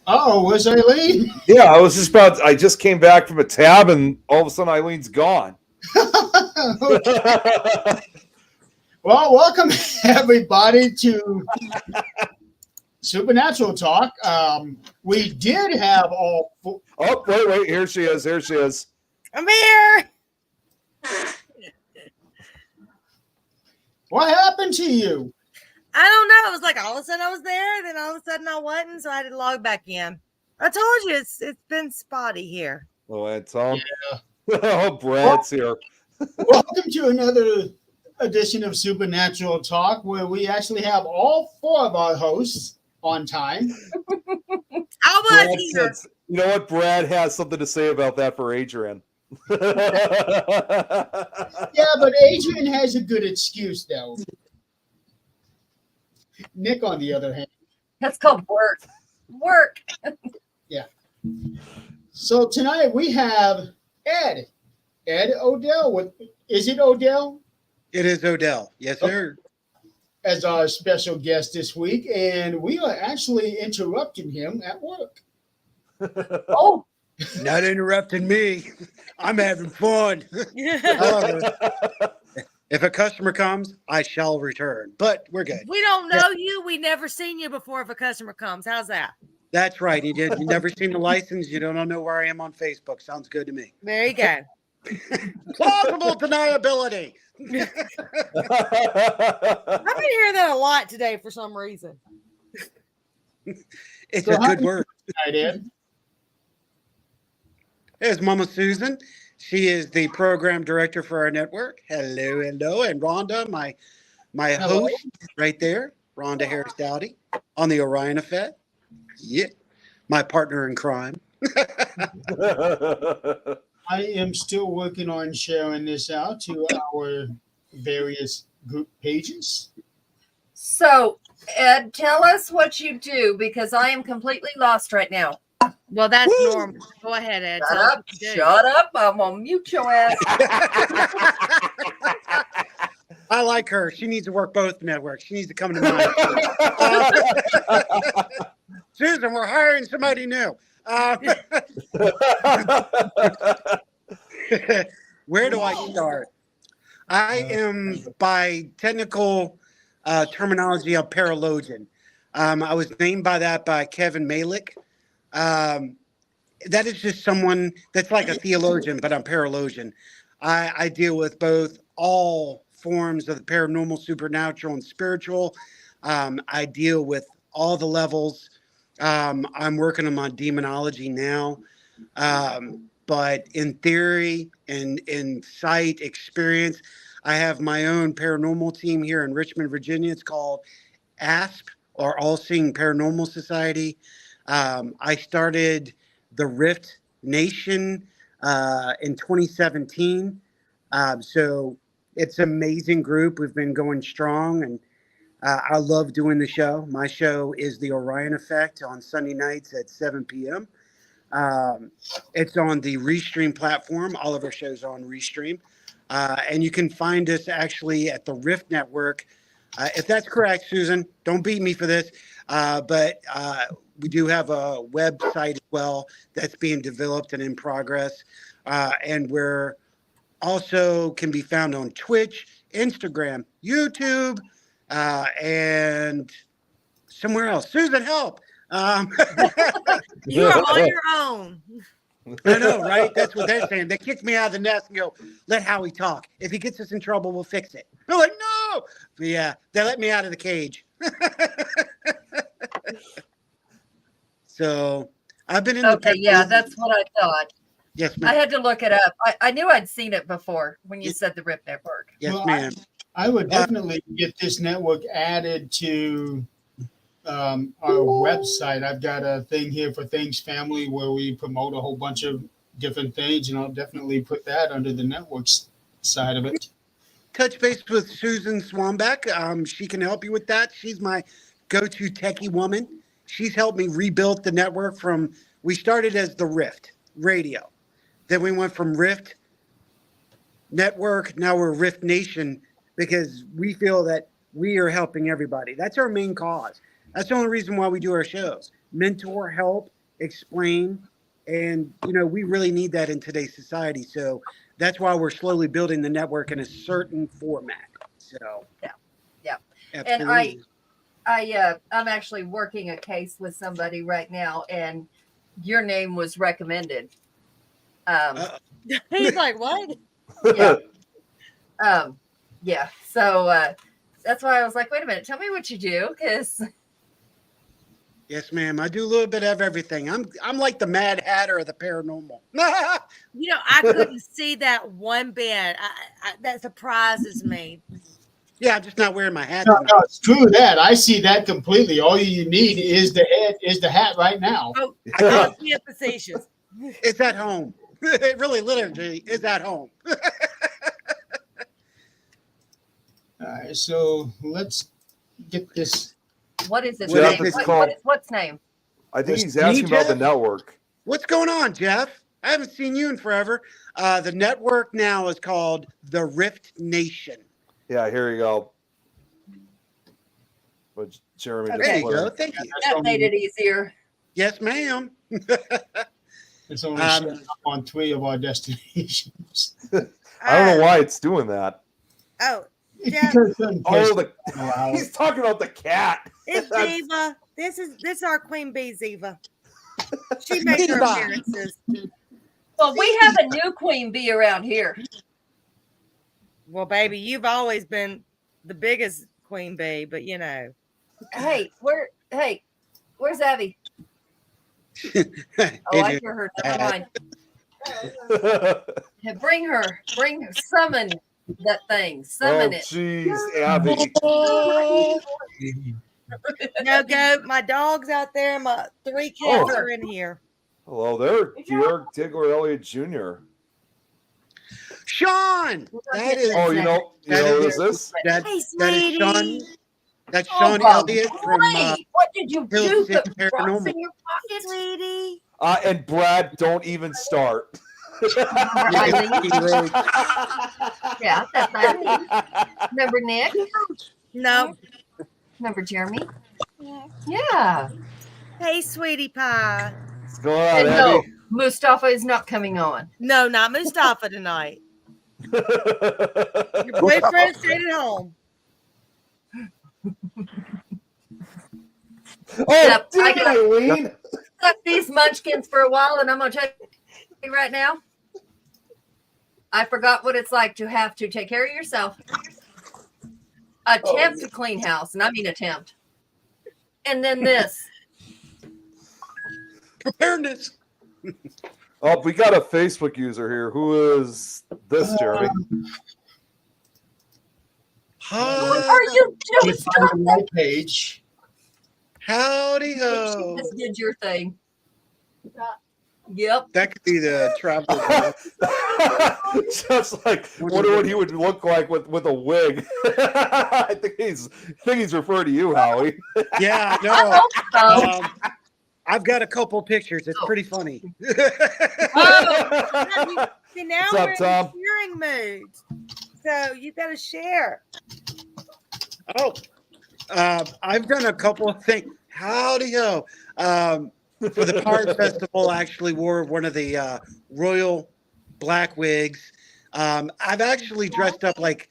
Oh, was Eileen? Yeah, I just came back from a tab and all of a sudden Eileen's gone. Okay. Well, welcome everybody to Supernatural Talk. We did have all. Oh, wait. Here she is. I'm here. What happened to you? I don't know. It was like all of a sudden I was there, then all of a sudden I wasn't, so I had to log back in. I told you it's been spotty here. Oh, it's on. Yeah. Oh, Brad's here. Welcome to another edition of Supernatural Talk, where we actually have all four of our hosts on time. I was here. You know what? Brad has something to say about that for Adrian. Yeah, but Adrian has a good excuse, though. Nick, on the other hand. That's called work. Work. Yeah. So tonight we have Ed Odell. Is it Odell? It is Odell. Yes, sir. As our special guest this week, and we are actually interrupting him at work. Oh, Not interrupting me. I'm having fun. However, if a customer comes, I shall return. But we're good. We don't know you. We never seen you before if a customer comes. How's that? That's right. You never seen the license. You don't know where I am on Facebook. Sounds good to me. There you go. Plausible deniability. I've been hearing that a lot today for some reason. It's So a how good do you word. Tonight, Ed. There's Mama Susan. She is the program director for our network. Hello. And Rhonda, my Hello. host right there, Rhonda Harris Dowdy on the Orion Effect. Yeah, my partner in crime. I am still working on sharing this out to our various group pages. so Ed, tell us what you do because I am completely lost right now. Well, that's Woo! normal. Go ahead, Ed. Shut Tell us up. what you do. Shut up. I'm going to mute your ass. I like her. She needs to work both networks. She needs to come to mine. Susan, we're hiring somebody new. Where do I start? I am, by technical terminology, a paralogian. I was named by that by Kevin Malick. That is just someone that's like a theologian, but I'm paralogian. I deal with both all forms of the paranormal, supernatural, and spiritual. I deal with all the levels. I'm working on my demonology now. But in theory and in sight experience, I have my own paranormal team here in Richmond, Virginia. It's called ASP, or All Seeing Paranormal Society. I started the Rift Nation in 2017. So it's an amazing group. We've been going strong, and I love doing the show. My show is the Orion Effect on Sunday nights at 7 p.m. It's on the Restream platform. All of our shows are on Restream. And you can find us actually at the Rift Network. If that's correct, Susan, don't beat me for this. But we do have a website as well that's being developed and in progress. And we're also can be found on Twitch, Instagram, YouTube, and somewhere else. Susan, help. You are on your own. I know, right? That's what they're saying. They kicked me out of the nest and go, let Howie talk. If he gets us in trouble, we'll fix it. I'm like, no. But yeah, they let me out of the cage. So I've been in the Okay, yeah, that's what I thought. Yes, I ma'am. had to look it up. I knew I'd seen it before when you said the RIP Network. Yes, Well, ma'am. I would definitely get this network added to our website. I've got a thing here for Things Family where we promote a whole bunch of different things, and I'll definitely put that under the networks side of it. Touch base with Susan Swanbeck. She can help you with that. She's my go-to techie woman. She's helped me rebuild the network from, we started as the Rift Radio. Then we went from Rift Network. Now we're Rift Nation because we feel that we are helping everybody. That's our main cause. That's the only reason why we do our shows. Mentor, help, explain, and we really need that in today's society. So that's why we're slowly building the network in a certain format. So Yeah. absolutely. And I'm actually working a case with somebody right now, and your name was recommended. He's like, what? Yeah. Yeah. So that's why I was like, wait a minute, tell me what you do, because Yes, ma'am. I do a little bit of everything. I'm like the Mad Hatter of the paranormal. I couldn't see that one bit. That surprises me. Yeah, I'm just not wearing my hat. No, tonight. it's true that I see that completely. All you need is the hat right now. Oh, I I did. was being facetious. It's at home. It really, literally is at home. All right, so let's get this. what is it? Jeff, name? it's called- What's name? I think he's Me, asking about the Jeff? network. What's going on, Jeff? I haven't seen you in forever. The network now is called the Rift Nation. Yeah, here you go. But Jeremy just There you put go. in. Thank you. That made it easier. Yes, ma'am. It's only showing up on 3 of our destinations. I don't know why it's doing that. Oh, Jeff, Oh, he's talking about the cat. it's Ziva. This is our Queen Bee, Ziva. She makes her Ziva. appearances. Well, we have a new queen bee around here. Well, baby, you've always been the biggest queen bee, but Hey, where's Abby? Oh, I hear her. Never mind. Yeah, bring her. Summon that thing. Summon it. Jeez, Abby. no go. My dog's out there. My 3 cats are in here. Hello there, Derek Diggler Elliott Jr. Sean. That is. Oh, you know what is this? That, Hey, that is sweetie. Sean. That's Oh, Sean Elliott from. wait, what did you Hill do? City Put rocks Paranormal. in your pockets? Sweetie. And Brad, don't even start. Yeah, that's Eileen. Remember Nick? No. Remember Jeremy? Yeah. Hey, sweetie pie. What's going on, And no, Abby? Mustafa is not coming on. No, not Mustafa tonight. Your boyfriend stayed at home. Yep, I Did Eileen? Suck these munchkins for a while, and I'm going to tell you right now, I forgot what it's like to have to take care of yourself, attempt to clean house, and I mean attempt, and then this. Preparedness. Oh, we got a Facebook user here. Who is this, Jeremy? What are you doing? It's on the right page. Howdy You ho. just did your thing. Yep. That could be the travel. Just like wonder what he would look like with a wig. I think he's referring to you, Howie. Yeah, I no. hope so. I've got a couple pictures. It's pretty funny. Oh, See, now What's we're up, in Tom? sharing mood. So you got to share. Oh, I've done a couple of things. Howdy ho. For the card festival, I actually wore one of the royal black wigs. I've actually dressed up like,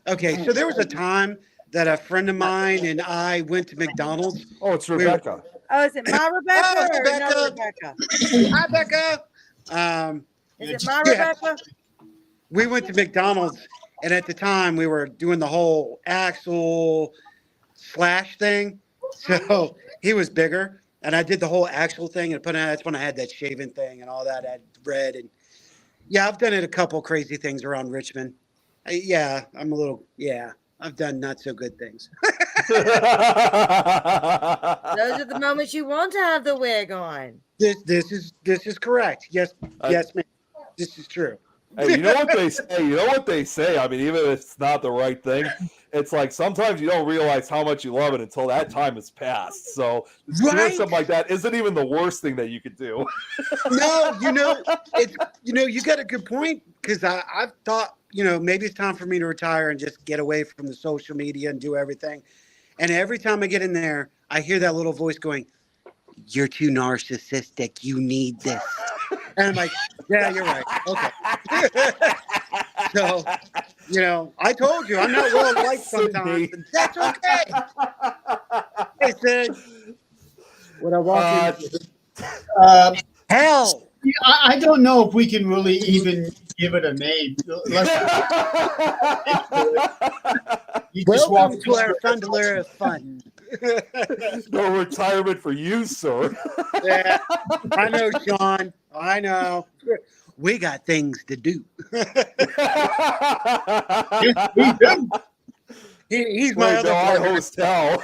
okay, so there was a time that a friend of mine and I went to McDonald's. Oh, it's Rebecca. Oh, is it my Rebecca Oh, or Rebecca. another Rebecca? Hi, Becca. Is it my Yeah. Rebecca? We went to McDonald's, and at the time we were doing the whole Axel Slash thing. So he was bigger, and I did the whole Axel thing, and that's when I had that shaven thing and all that. I had red, and yeah, I've done it a couple crazy things around Richmond. I've done not so good things. Those are the moments you want to have the wig on. This is correct. Yes, yes, ma'am. This is true. Hey, you know what they say? You know what they say? I mean, even if it's not the right thing, it's like sometimes you don't realize how much you love it until that time has passed. So doing Right. something like that isn't even the worst thing that you could do. No, it's you got a good point, because I've thought, maybe it's time for me to retire and just get away from the social media and do everything. And every time I get in there, I hear that little voice going, you're too narcissistic. You need this. And I'm like, yeah, you're right. Okay. So, I told you I'm not well liked sometimes, and that's okay. I said, when I walk in, hell. I don't know if we can really even give it a name. You just walk Welcome to our Thunderer Fund. No retirement for you, sir. Yeah, I know, Sean. I know. We got things to do. We do. He's my other partner. hotel.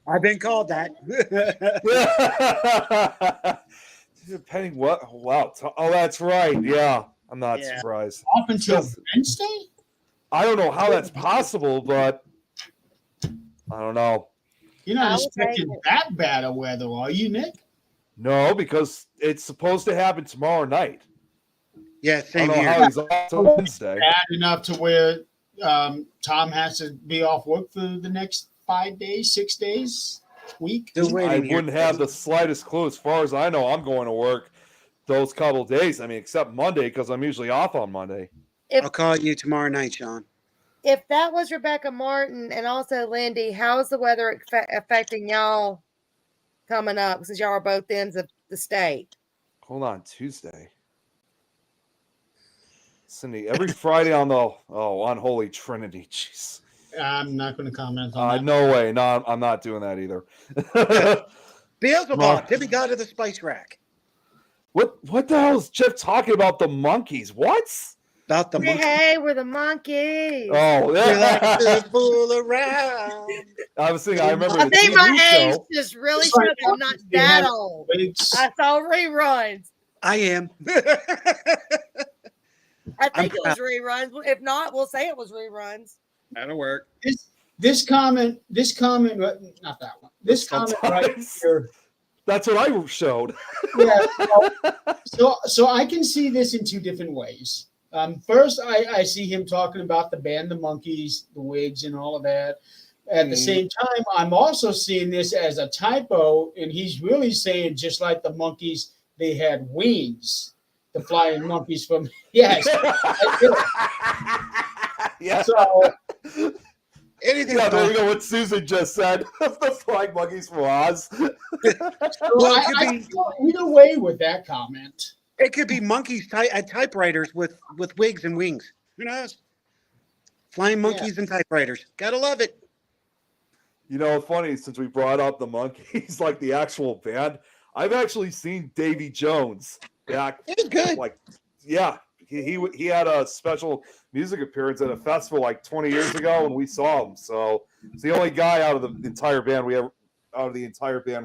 I've been called that. Depending what? Wow. Oh, that's right. Yeah, I'm not surprised. Up until Wednesday? I don't know how that's possible, but I don't know. You're not expecting that bad of weather, are you, Nick? No, because it's supposed to happen tomorrow night. Yeah, same I don't know here. how he's off till Wednesday. Bad enough to where Tom has to be off work for the next 5 days, 6 days, week. Still waiting I here. wouldn't have the slightest clue. As far as I know, I'm going to work those couple days. I mean, except Monday, because I'm usually off on Monday. I'll call you tomorrow night, Sean. If that was Rebecca Martin and also Lindy, how's the weather affecting y'all coming up since y'all are both ends of the state? Hold on, Tuesday. Cindy, every Friday on the Unholy Trinity. Jeez. I'm not going to comment on that. No way. No, I'm not doing that either. Beelzebub, demigod of the spice rack. What the hell is Jeff talking about? The monkeys? What? About the monkey. Hey, we're the monkeys. Oh, We like yeah. to fool around. I was thinking. I remember. I the think TV my age show. just really It's like showed I'm not they that have- old. It's- I saw reruns. I am. I think it was reruns. If not, we'll say it was reruns. That'll work. This comment, not that one. This comment right Sometimes. here. That's what I showed. Yeah. So I can see this in two different ways. First, I see him talking about the band, the Monkeys, the wigs, and all of that. At the same time, I'm also seeing this as a typo, and he's really saying just like the monkeys, they had wings. The flying monkeys from yes. Yeah. So Anything Yeah, there you else? go. What Susan just said. The flying monkeys from Oz. So Well, it I could be- feel either way with that comment. It could be monkeys at typewriters with wigs and wings. Who knows? Flying monkeys and typewriters. Gotta love it. You know, funny, since we brought up the monkeys, like the actual band, I've actually seen Davy Jones back. It was good. Like, yeah, he had a special music appearance at a festival like 20 years ago, and we saw him. So it's the only guy out of the entire band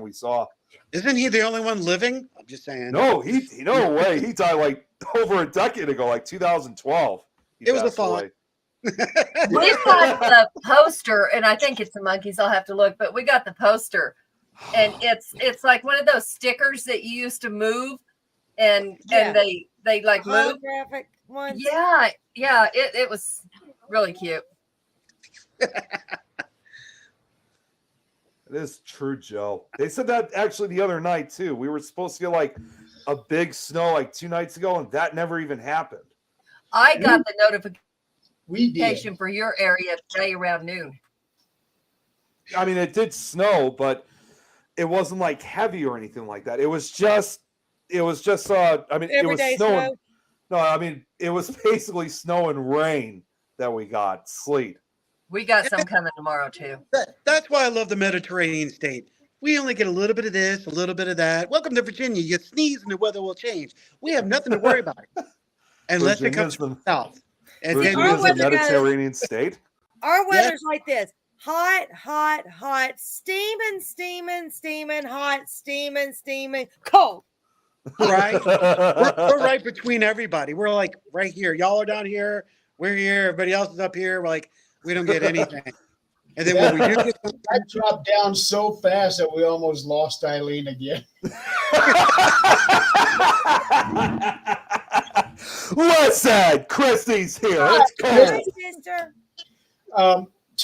we saw. Isn't he the only one living? I'm just saying. No, no way. He died like over a decade ago, like 2012. He It was a passed thought. away. We've got the poster, and I think it's the monkeys. I'll have to look, but we got the poster, and it's like one of those stickers that you used to move, and they like move. Holographic ones. Yeah, it was really cute. It is true, Joe. They said that actually the other night too. We were supposed to get like a big snow like 2 nights ago, and that never even happened. I got the notification We did. for your area today around noon. I mean, it did snow, but it wasn't like heavy or anything like that. It was just I mean, it was Everyday snowing. snow. No, I mean, it was basically snow and rain that we got, sleet. We got some coming tomorrow too. That's why I love the Mediterranean state. We only get a little bit of this, a little bit of that. Welcome to Virginia. You sneeze and the weather will change. We have nothing to worry about unless it comes from the south. And then Our Virginia's a weather goes- Mediterranean state. Our weather's like this: hot, hot, hot, steaming, steaming, steaming, hot, steaming, steaming, cold. right, we're right between everybody. We're like right here. Y'all are down here. We're here. Everybody else is up here. We're like, we don't get anything. And then when we do get some, That dropped down so fast that we almost lost Eileen again. Listen, Christy's here. It's cold. Hi, sister.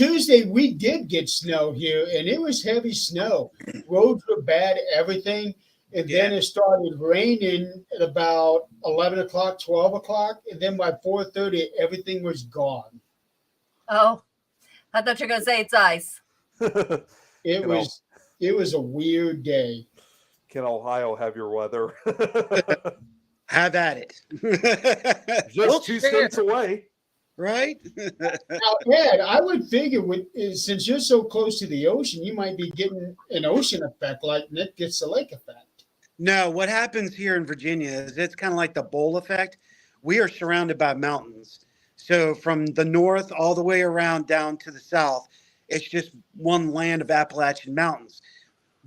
Tuesday we did get snow here, and it was heavy snow. Roads were bad, everything. And then it started raining at about 11 o'clock, 12 o'clock. And then by 4:30, everything was gone. Oh, I thought you were going to say it's ice. It was a weird day. Can Ohio have your weather? Have at it. Just We'll two share, states away. right? Now, Ed, I would figure since you're so close to the ocean, you might be getting an ocean effect like Nick gets the lake effect. No, what happens here in Virginia is it's kind of like the bowl effect. We are surrounded by mountains. So from the north all the way around down to the south, it's just one land of Appalachian mountains.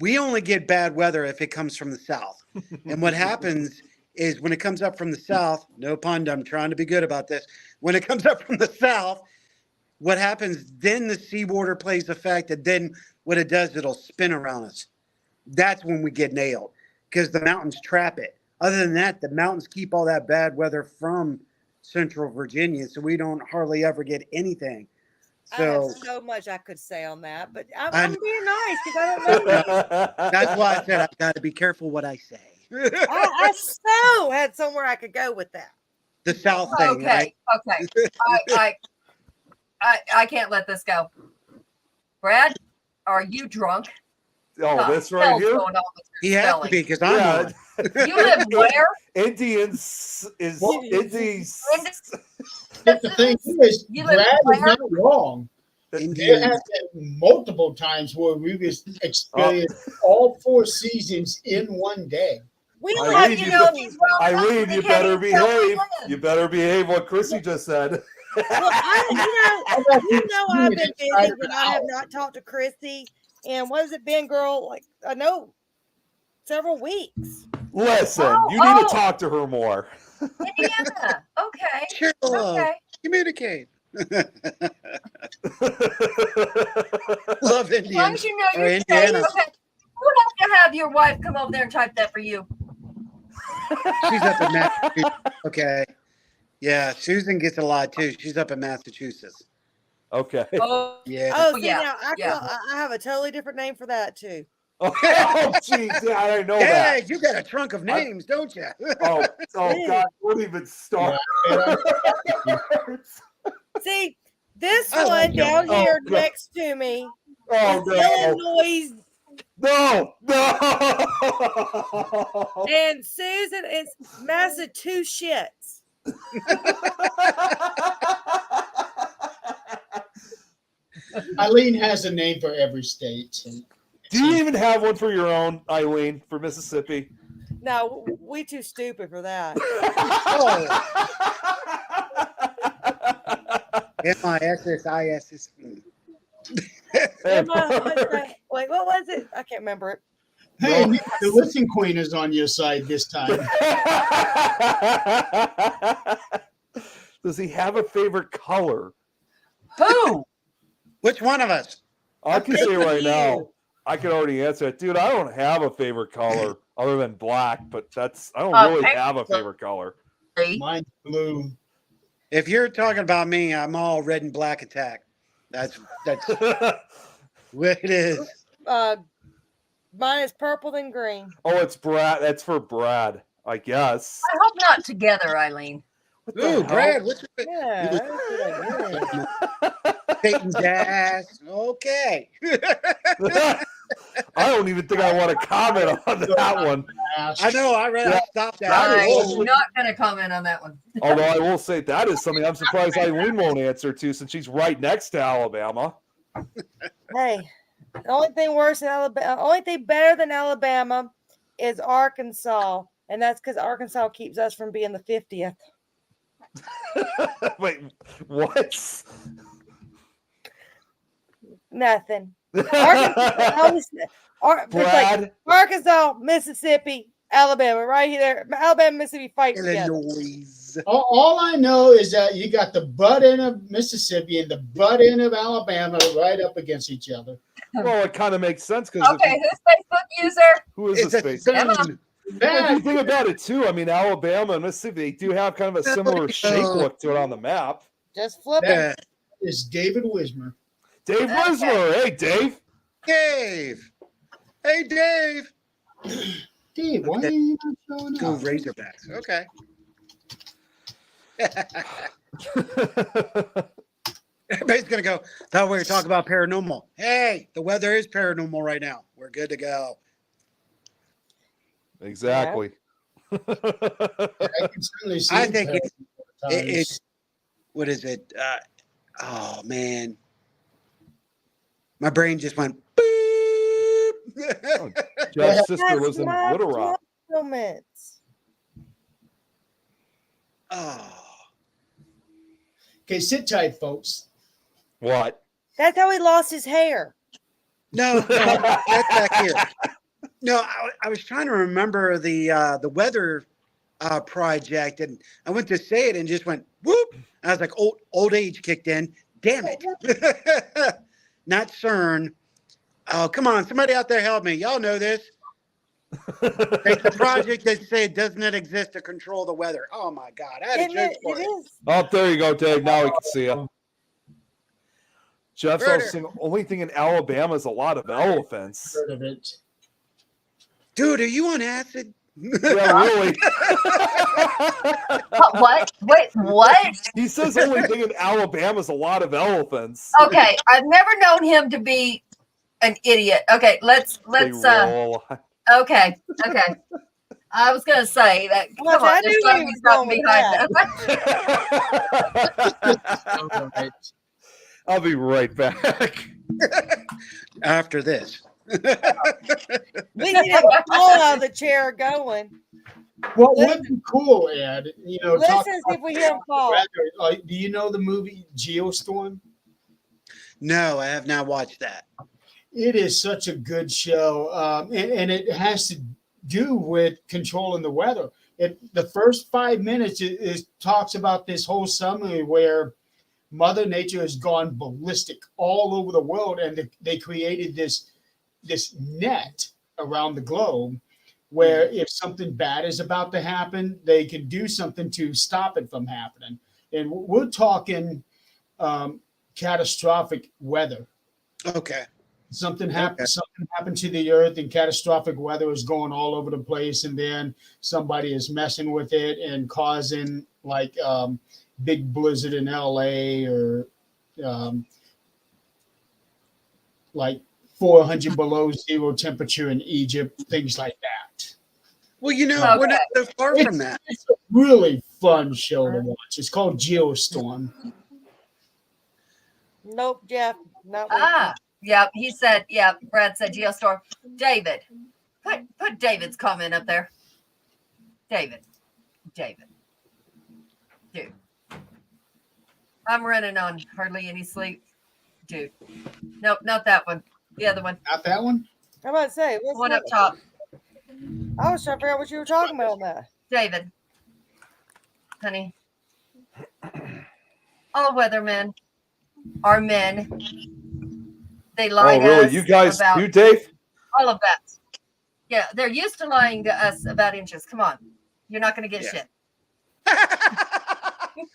We only get bad weather if it comes from the south. And what happens is when it comes up from the south, no pun, I'm trying to be good about this. When it comes up from the south, what happens, then the seawater plays effect, and then what it does, it'll spin around us. That's when we get nailed because the mountains trap it. Other than that, the mountains keep all that bad weather from central Virginia, so we don't hardly ever get anything. I have So so much I could say on that, but I'm I- being nice because I don't know. that's why I said I've got to be careful what I say. I so had somewhere I could go with that. The south thing, Okay, right? okay. I can't let this go. Brad, are you drunk? Oh, The this right hell's here? going on with your He has to spelling? be because I'm Yeah. on. You live where? Indians is Well, Indies. But the thing is, You live Brad is where? not wrong. Indeed. There have been multiple times where we've experienced all 4 seasons in one day. We I don't How have do read you you know bet- if he's wrong? or not? Irene, He you can't better even tell behave. me You better behave what Chrissy just said. Well, I've been busy, but I have not talked to Chrissy. And what has it been, girl? Like I know several weeks. Listen, Oh, you need to oh. talk to her more. Indiana. Okay. Sure, Okay. communicate. Love As long Indians. as you know or you're safe. Indiana. Okay. We'll have to have your wife come over there and type that for you. She's up in Massachusetts. Okay. Yeah, Susan gets a lot too. She's up in Massachusetts. Okay. Oh, Yeah. Oh, see yeah, now yeah. I have a totally different name for that too. Oh, jeez. Yeah, I didn't know Hey, that. you got a trunk of names, don't you? Oh, God. Don't even start. See, this I like one down y'all. here Oh, God. next to me Oh, is no. Illinois, No. No. and Susan is Massachusetts. Eileen has a name for every state. Do you even have one for your own, Eileen, for Mississippi? No, we too stupid for that. MISSISS. Wait, what was it? I can't remember it. Hey, the Listen Queen is on your side this time. Does he have a favorite color? Who? Which one of us? I can say right you. now, I can already answer it. Dude, I don't have a favorite color other than black, but I don't really pink. have a favorite color. Mine's blue. If you're talking about me, I'm all red and black attack. That's what it is. Mine is purple then green. Oh, it's Brad. That's for Brad, I guess. I hope not together, Eileen. What the Ooh, hell? Brad, what's your Yeah, that's what I did. Satan's ass? Okay. I don't even think I want to comment on that one. I know. I read. Yeah. I stopped that. That I'm is- not going to comment on that one. Although I will say that is something I'm surprised Eileen won't answer to, since she's right next to Alabama. Hey, the only thing worse than Alabama, only thing better than Alabama is Arkansas, and that's because Arkansas keeps us from being the 50th. Wait, what? Nothing. It's like Brad, Arkansas, Mississippi, Alabama, right here. Alabama, Mississippi fight together. Illinois. All I know is that you got the butt end of Mississippi and the butt end of Alabama right up against each other. well, it kind of makes sense because Okay, who's Facebook user? who is It's this a space? Emma. sun. Well, if you That, think about it too, I mean, Alabama and Mississippi, they do have kind of a similar shape look to it on the map. Just flip it. Yeah. is David Wismer. Dave Wismer. Hey, Dave. Dave. Hey, Dave. Dave, why are you not showing Go up? Razorbacks. Okay. Everybody's going to go, thought we were talking about paranormal. Hey, the weather is paranormal right now. We're good to go. Exactly. I can certainly see I it think times. it's, what is it? Oh, man. My brain just went, boop. Jeff's sister That's lives in not Little Rock. compliments. Oh. Okay, sit tight, folks. What? That's how he lost his hair. No, that's back here. No, I was trying to remember the weather project, and I went to say it and just went whoop. And I was like, old age kicked in. Damn it! Not CERN. Oh, come on, somebody out there help me. Y'all know this. It's the project that said does not exist to control the weather. Oh my God, I had a joke for It it. is. Oh, there you go, Dave. Now we can see you. Jeff's Murder. also saying only thing in Alabama is a lot of elephants. Heard of it. Dude, are you on acid? Yeah, really. What? Wait, what? He says only thing in Alabama is a lot of elephants. Okay, I've never known him to be an idiot. Okay, let's They roll. okay. I was gonna say that. Well, Come on, I there's knew he something was going with behind that. All right. I'll be right back. After this. We need him fall out of the chair going. What would be cool, Ed? You know, Listen, talk see about if we hear him fall. weather. Do you know the movie Geostorm? No, I have not watched that. It is such a good show, and it has to do with controlling the weather. The first 5 minutes it talks about this whole summer where Mother Nature has gone ballistic all over the world, and they created this net around the globe where if something bad is about to happen, they can do something to stop it from happening. And we're talking catastrophic weather. Okay. Something happened to the earth, and catastrophic weather is going all over the place, and then somebody is messing with it and causing like big blizzard in LA or like 400 below zero temperature in Egypt, things like that. Well, you know, Okay. we're not so far from that. It's a really fun show to watch. It's called Geostorm. Nope, Jeff. Not with Ah, yep. He said, yeah. Brad said Geostorm. David, put David's comment up there. David, dude. I'm running on hardly any sleep, dude. Nope, not that one. The other one. Not that one? I'm about to say, what's One that? up top. I was trying to figure out what you were talking about on that. David, honey. All weathermen are men. They lie Oh, to really? us You guys, about you, Dave? all of that. Yeah, they're used to lying to us about inches. Come on. You're not going to get Yeah. shit.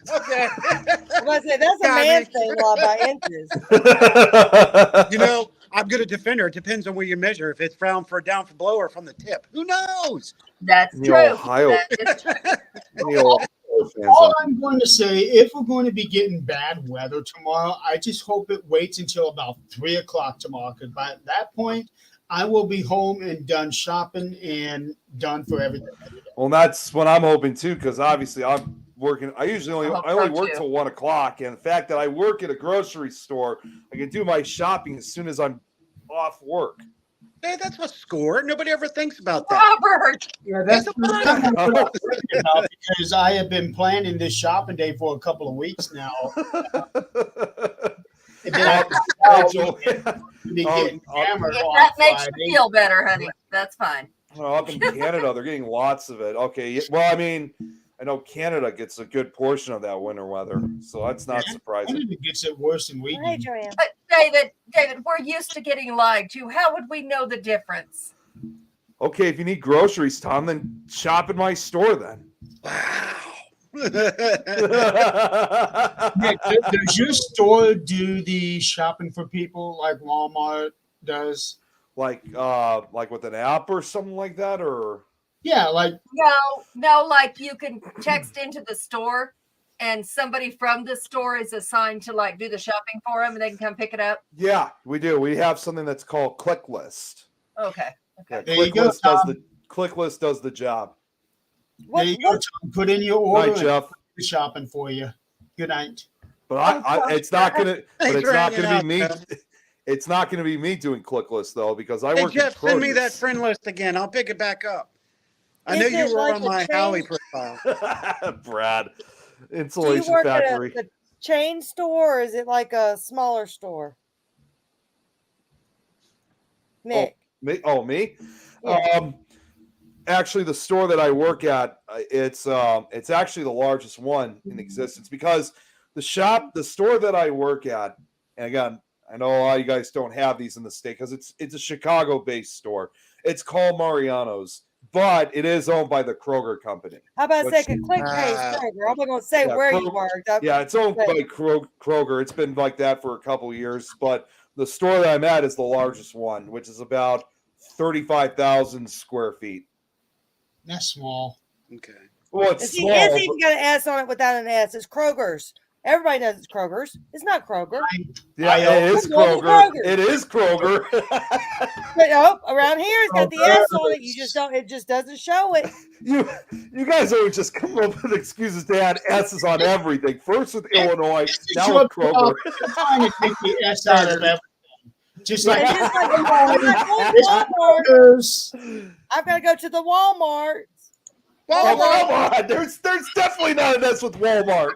Okay. I'm about to say, that's a Got man it. thing, law by inches. You know, I'm going to defend her. It depends on where you measure. If it's down for blow or from the tip. Who knows? That's The true. Ohio- That is true. The Ohio fans All are- I'm going to say, if we're going to be getting bad weather tomorrow, I just hope it waits until about 3 o'clock tomorrow, because by that point, I will be home and done shopping and done for everything. Well, that's what I'm hoping too, because obviously I'm working. I usually I hope only so, work too. till 1 o'clock, and the fact that I work at a grocery store, I can do my shopping as soon as I'm off work. Hey, that's a score. Nobody ever thinks about that. Robert. Yeah, that's It's a what I'm thinking about, because I have been planning this shopping day for a couple of weeks now. And then I Oh, Joel. be getting hammered If on that makes Friday. you feel better, honey, that's fine. Oh, up in Canada, they're getting lots of it. Okay, well, I mean, I know Canada gets a good portion of that winter weather, so that's not surprising. It gets it worse than we Hey, do. Joanne. But David, we're used to getting lied to. How would we know the difference? Okay, if you need groceries, Tom, then shop in my store then. Wow. Nick, does your store do the shopping for people like Walmart does? like with an app or something like that, or Yeah, like No, like you can text into the store and somebody from the store is assigned to like do the shopping for them and they can come pick it up. yeah, we do. We have something that's called Click List. Okay. Yeah, There you Click go, List does the Click List does the job. What, there you go, what, Tom. Put in your order Night, and Jeff. do shopping for you. Good night. But I it's not gonna. But Thanks it's for not hanging gonna out, be me. Jeff. It's not gonna be me doing Click List though, because I Hey, work Jeff, in send me that produce. friend list again. I'll pick it back up. I Is know it you were like on a my chain? Howie profile. Brad, do you Insulation work at Factory. a chain store or is it like a smaller store? Nick. Me? Oh, me? Yeah. Actually, the store that I work at, it's actually the largest one in existence because the store that I work at, and again, I know a lot of you guys don't have these in the state because it's a Chicago-based store. It's called Mariano's, but it is owned by the Kroger company. How about which- second click page Ah. Kroger? I'm not gonna say Yeah, where you Kroger- worked. Yeah, it's owned But- by Kroger. It's been like that for a couple years, but the store that I'm at is the largest one, which is about 35,000 square feet. That's small. Okay. Well, it's See, small. it's but- even got an S on it without an S. It's Kroger's. Everybody knows it's Kroger's. It's not Kroger. Yeah, it is I'm going to Kroger. Kroger. It is Kroger. But around here it's got the S on it. You just don't. It just doesn't show it. you guys always just come up with excuses to add S's on everything. First with Illinois, now with Kroger. You're trying to take the S out of everything. Just like, It's just like I'm not going to Walmart. Kroger's. I've got to go to the Walmart. Oh, come on. There's definitely not an S with Walmart.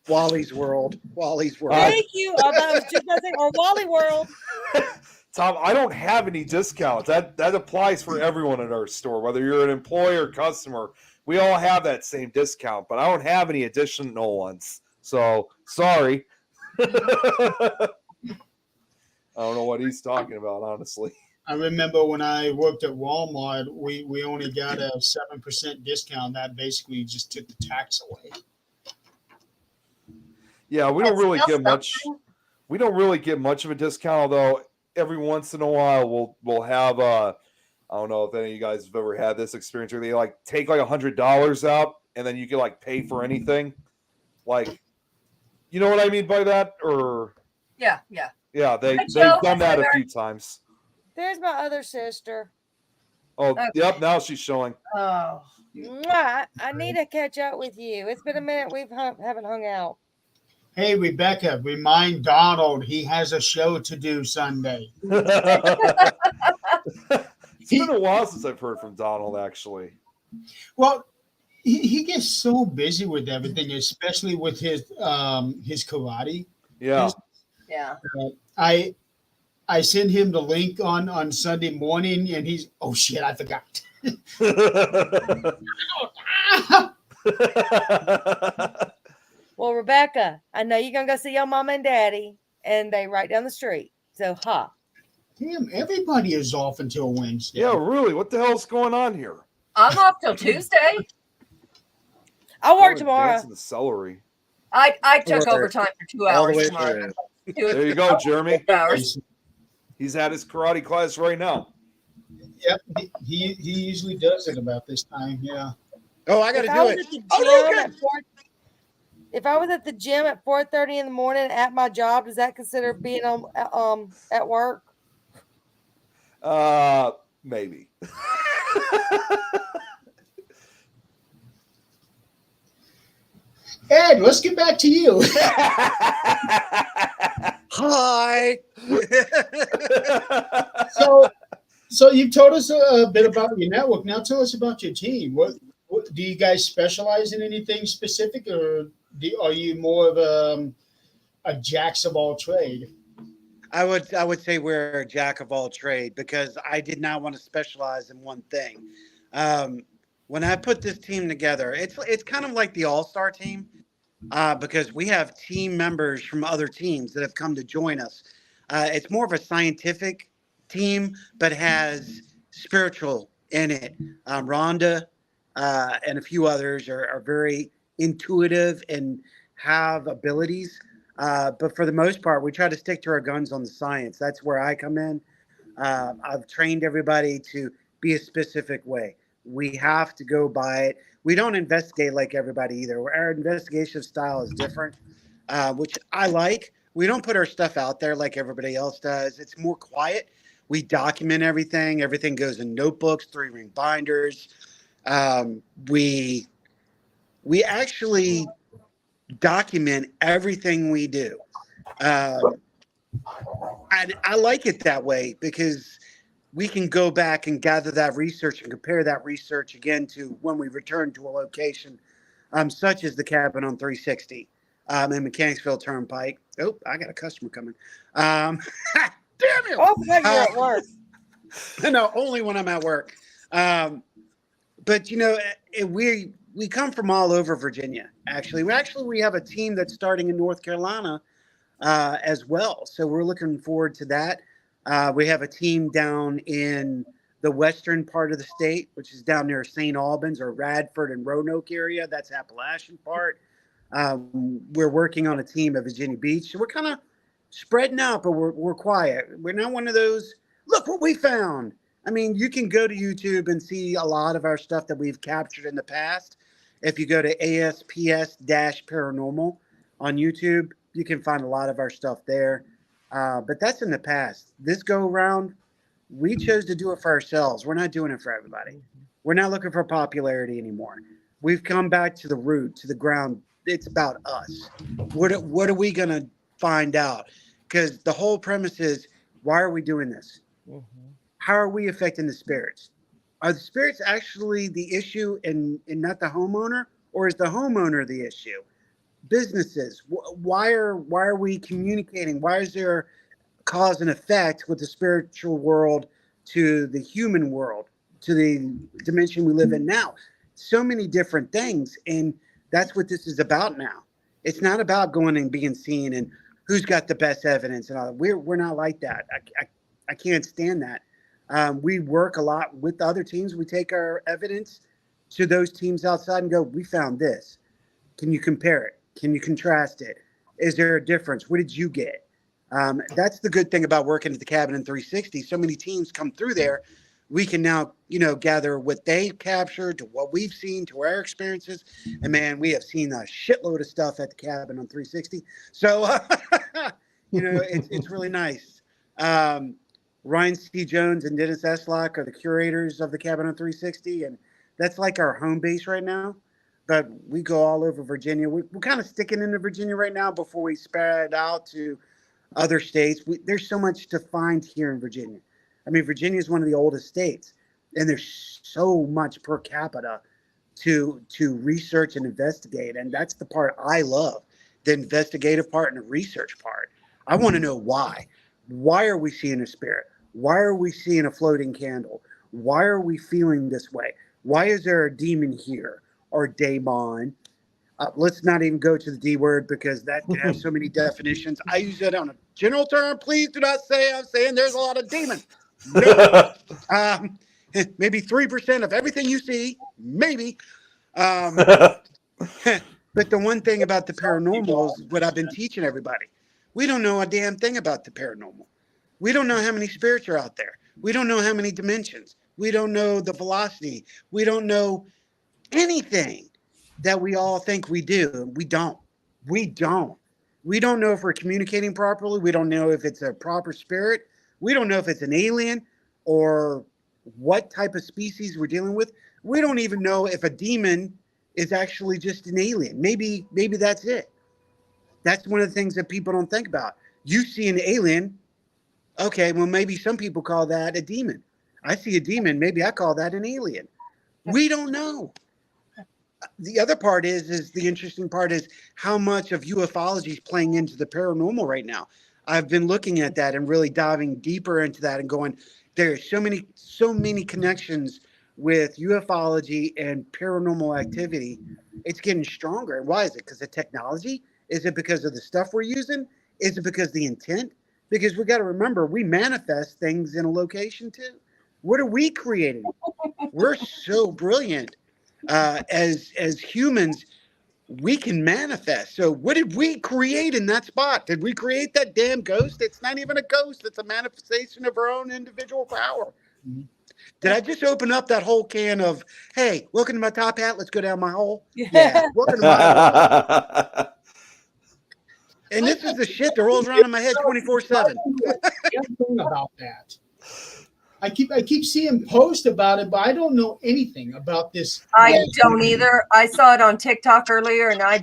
Wally's World. Wally's World. Thank you. I thought it was just nothing. Or Wally World. Tom, I don't have any discounts. That applies for everyone at our store, whether you're an employee or customer. We all have that same discount, but I don't have any additional ones. So sorry. I don't know what he's talking about, honestly. I remember when I worked at Walmart, we only got a 7% discount. That basically just took the tax away. Yeah, we don't That's really still get much. something. We don't really get much of a discount, although every once in a while we'll have I don't know if any of you guys have ever had this experience where they like take like $100 out and then you can like pay for anything. Like, you know what I mean by that? Or Yeah. yeah, Hi, they've Joe. done that a Hi, few times. There's my other sister. Oh, Okay. yep, now she's showing. Oh. Mwah, I need to catch up with you. It's been a minute. Haven't hung out. Hey, Rebecca, remind Donald he has a show to do Sunday. It's been a while since I've heard from Donald, actually. Well, he gets so busy with everything, especially with his karate. Yeah. Yeah. I send him the link on Sunday morning, and he's, oh shit, I forgot. Well, Rebecca, I know you're gonna go see your mama and daddy, and they right down the street. So, Damn, everybody is off until Wednesday. Yeah, really. What the hell's going on here? I'm off till Tuesday. I'll work Oh, tomorrow. dancing the celery. I took Or- overtime for 2 all the hours way tomorrow. through. There you go, Jeremy. 2 hours. He's at his karate class right now. Yep, he usually does it about this time. Yeah. Oh, I got to If I do was it. at the Oh, gym okay. at 4 if I was at the gym at 4:30 in the morning at my job, does that consider being on at work? Maybe. Ed, let's get back to you. Hi. So you've told us a bit about your network. Now tell us about your team. What do you guys specialize in anything specific, or are you more of a jacks of all trade? I would say we're a jack of all trade because I did not want to specialize in one thing. When I put this team together, it's kind of like the all-star team because we have team members from other teams that have come to join us. It's more of a scientific team, but has spiritual in it. Rhonda and a few others are very intuitive and have abilities. But for the most part, we try to stick to our guns on the science. That's where I come in. I've trained everybody to be a specific way. We have to go by it. We don't investigate like everybody either. Our investigation style is different, which I like. We don't put our stuff out there like everybody else does. It's more quiet. We document everything. Everything goes in notebooks, 3-ring binders. We actually document everything we do. I like it that way because we can go back and gather that research and compare that research again to when we return to a location, such as the cabin on 360 in Mechanicsville Turnpike. Oh, I got a customer coming. Damn you! Oh, good, you're at work. No, only when I'm at work. But we come from all over Virginia. Actually, we have a team that's starting in North Carolina as well. So we're looking forward to that. We have a team down in the western part of the state, which is down near St. Albans or Radford and Roanoke area. That's Appalachian part. We're working on a team at Virginia Beach. So we're kind of spreading out, but we're quiet. We're not one of those, look what we found. I mean, you can go to YouTube and see a lot of our stuff that we've captured in the past. If you go to ASPS-Paranormal on YouTube, you can find a lot of our stuff there. But that's in the past. This go around, we chose to do it for ourselves. We're not doing it for everybody. We're not looking for popularity anymore. We've come back to the root, to the ground. It's about us. What are we going to find out? Because the whole premise is, why are we doing this? Mhm. How are we affecting the spirits? Are the spirits actually the issue and not the homeowner? Or is the homeowner the issue? Businesses, why are we communicating? Why is there cause and effect with the spiritual world to the human world, to the dimension we live in now? So many different things. And that's what this is about now. It's not about going and being seen and who's got the best evidence and all that. We're not like that. I can't stand that. We work a lot with other teams. We take our evidence to those teams outside and go, we found this. Can you compare it? Can you contrast it? Is there a difference? What did you get? That's the good thing about working at the cabin in 360. So many teams come through there. We can now, gather what they captured to what we've seen to our experiences. And man, we have seen a shitload of stuff at the cabin on 360. So, it's really nice. Ryan C. Jones and Dennis Eslock are the curators of the cabin on 360. And that's like our home base right now. But we go all over Virginia. We're kind of sticking into Virginia right now before we spread out to other states. There's so much to find here in Virginia. I mean, Virginia is one of the oldest states, and there's so much per capita to research and investigate. And that's the part I love, the investigative part and the research part. I want to know why. Why are we seeing a spirit? Why are we seeing a floating candle? Why are we feeling this way? Why is there a demon here or daemon? Let's not even go to the D word because that can have so many definitions. I use that on a general term. Please do not say I'm saying there's a lot of demons. No. Maybe 3% of everything you see, maybe. But the one thing about the paranormal is what I've been teaching everybody. We don't know a damn thing about the paranormal. We don't know how many spirits are out there. We don't know how many dimensions. We don't know the velocity. We don't know anything that we all think we do. We don't. We don't know if we're communicating properly. We don't know if it's a proper spirit. We don't know if it's an alien or what type of species we're dealing with. We don't even know if a demon is actually just an alien. Maybe that's it. That's one of the things that people don't think about. You see an alien. Okay, well, maybe some people call that a demon. I see a demon. Maybe I call that an alien. We don't know. The other part is the interesting part is how much of ufology is playing into the paranormal right now. I've been looking at that and really diving deeper into that and going, there's so many connections with ufology and paranormal activity. It's getting stronger. And why is it? Because of technology? Is it because of the stuff we're using? Is it because of the intent? Because we got to remember, we manifest things in a location too. What are we creating? We're so brilliant As humans, we can manifest. So what did we create in that spot? Did we create that damn ghost? It's not even a ghost. It's a manifestation of our own individual power. Mhm. Did I just open up that whole can of, hey, welcome to my top hat. Let's go down my hole. Yeah. Welcome to my hole. And this is the shit that rolls around in my head 24/7. Anything about that. I keep seeing posts about it, but I don't know anything about this. I don't either. I saw it on TikTok earlier, and I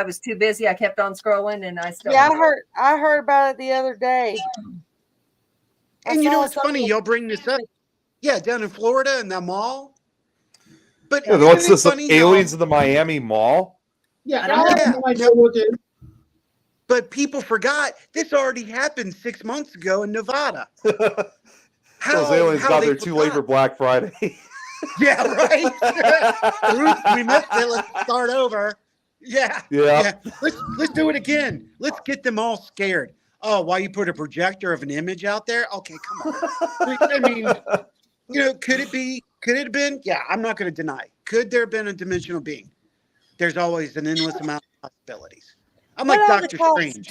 was too busy. I kept on scrolling, and I still. Yeah, I heard about it the other day. And you know what's funny? Y'all bring this up. Yeah, down in Florida in that mall. But Yeah, what's isn't it this? funny Aliens how- in the Miami Mall? Yeah, and I have no idea what it is. But people forgot this already happened 6 months ago in Nevada. Those aliens got there too late for Black Friday. Yeah, right. Oops, we missed it. Let's start over. Yeah. Yeah. Let's do it again. Let's get them all scared. Oh, why you put a projector of an image out there? Okay, come on. I mean, could it be? Could it have been? Yeah, I'm not going to deny. Could there have been a dimensional being? There's always an endless amount of possibilities. I'm like Doctor Strange.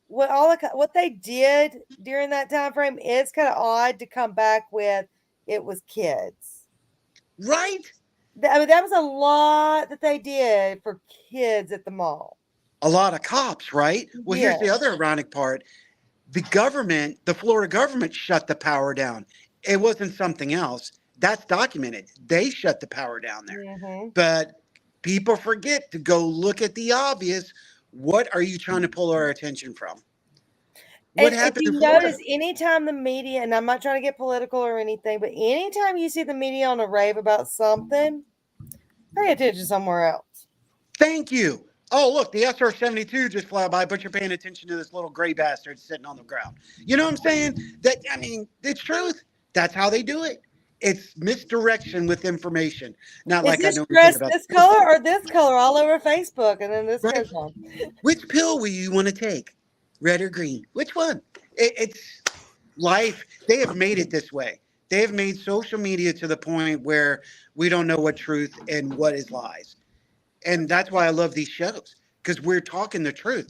What they did during that time frame is kind of odd to come back with. It was kids, right? I mean, that was a lot that they did for kids at the mall. A lot of cops, right? Well, here's the other ironic part. The government, the Florida government shut the power down. It wasn't something else. That's documented. They shut the power down there. Mm-hmm. But people forget to go look at the obvious. What are you trying to pull our attention from? What happened if you in Florida? notice, anytime the media, and I'm not trying to get political or anything, but anytime you see the media on a rave about something, pay attention somewhere else. Thank you. Oh, look, the SR-72 just flew by, but you're paying attention to this little gray bastard sitting on the ground. You know what I'm saying? It's truth. That's how they do it. It's misdirection with information. Not like I know dress this color or this color all over Facebook, and then this goes on. Which pill will you want to take? Red or green? Which one? It's life. They have made it this way. They have made social media to the point where we don't know what truth and what is lies. And that's why I love these shows, because we're talking the truth.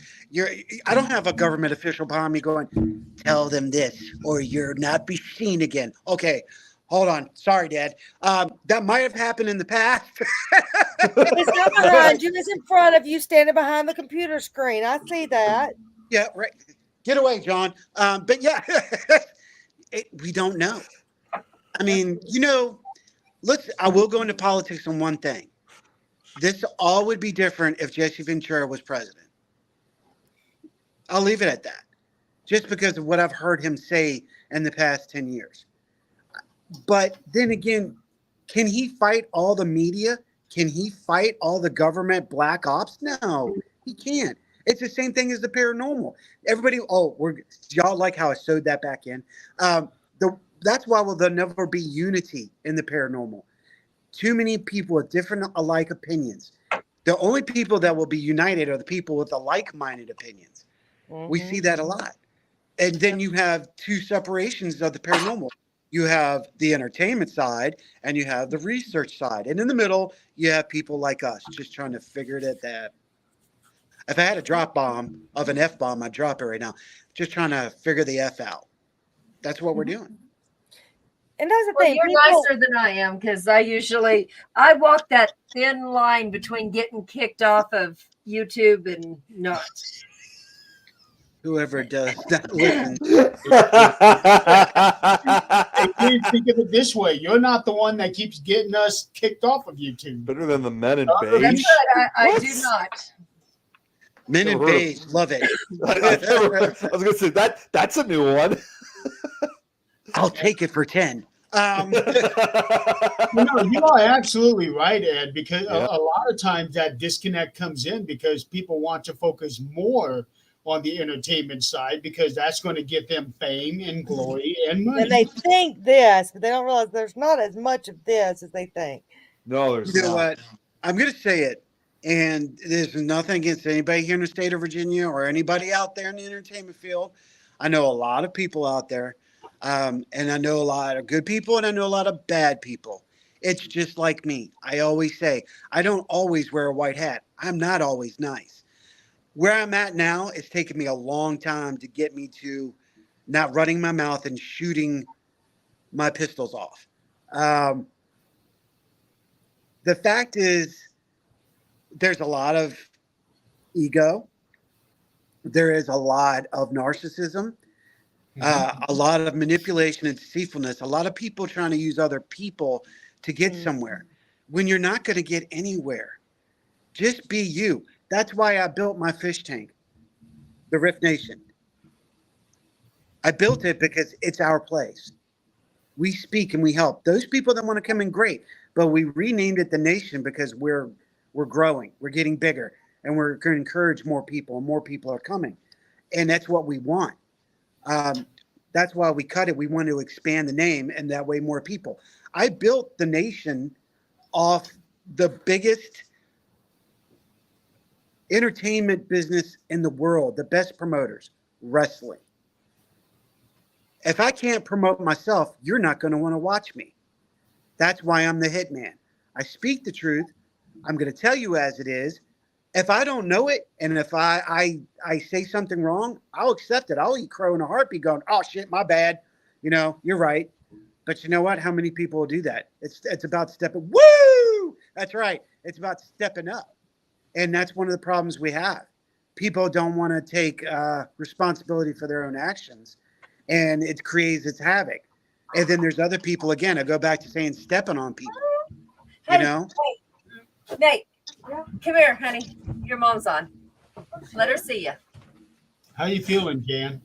I don't have a government official behind me going, tell them this or you're not be seen again. Okay, hold on. Sorry, Dad. That might have happened in the past. It's not behind you. It's in front of you, standing behind the computer screen. I see that. Yeah, right. Get away, John. But yeah, we don't know. I mean, I will go into politics on one thing. This all would be different if Jesse Ventura was president. I'll leave it at that. Just because of what I've heard him say in the past 10 years. But then again, can he fight all the media? Can he fight all the government black ops? No, he can't. It's the same thing as the paranormal. Everybody, y'all like how I sewed that back in. That's why there'll never be unity in the paranormal. Too many people with different alike opinions. The only people that will be united are the people with the like-minded opinions. Mm-hmm. We see that a lot. And then you have two separations of the paranormal. You have the entertainment side and you have the research side. And in the middle, you have people like us just trying to figure it out. That if I had a drop bomb of an F-bomb, I'd drop it right now. Just trying to figure the F out. That's what we're doing. And that's the thing. You're nicer than I am, because I walk that thin line between getting kicked off of YouTube and not. Whoever does not listen. Please think of it this way: you're not the one that keeps getting us kicked off of YouTube. Better than the men in That's beige. right. I do not. Men in beige, love it. I was gonna say that's a new one. I'll take it for 10. You are absolutely right, Ed, because a lot of times that disconnect comes in because people want to focus more on the entertainment side because that's going to get them fame and glory and money. And they think this, but they don't realize there's not as much of this as they think. No, there's You know not. what? I'm going to say it, and there's nothing against anybody here in the state of Virginia or anybody out there in the entertainment field. I know a lot of people out there, and I know a lot of good people, and I know a lot of bad people. It's just like me. I always say, I don't always wear a white hat. I'm not always nice. Where I'm at now, it's taken me a long time to get me to not running my mouth and shooting my pistols off. Um, the fact is, there's a lot of ego. There is a lot of narcissism, a lot of manipulation and deceitfulness, a lot of people trying to use other people to get somewhere when you're not going to get anywhere. Just be you. That's why I built my fish tank, the Riff Nation. I built it because it's our place. We speak and we help. Those people that want to come in, great. But we renamed it the Nation because we're growing, we're getting bigger, and we're going to encourage more people, and more people are coming. And that's what we want. That's why we cut it. We want to expand the name, and that way more people. I built the Nation off the biggest entertainment business in the world, the best promoters, wrestling. If I can't promote myself, you're not going to want to watch me. That's why I'm the hitman. I speak the truth. I'm going to tell you as it is. If I don't know it, and if I say something wrong, I'll accept it. I'll eat crow in a heartbeat going, oh, shit, my bad. You know, you're right. But you know what? How many people will do that? It's about stepping. Woo! That's right. It's about stepping up. And that's one of the problems we have. People don't want to take responsibility for their own actions. And it creates its havoc. And then there's other people, again, I go back to saying stepping on people. Hey, You know? Nate, come here, honey. Your mom's on. Let her see you. How you feeling, Jan?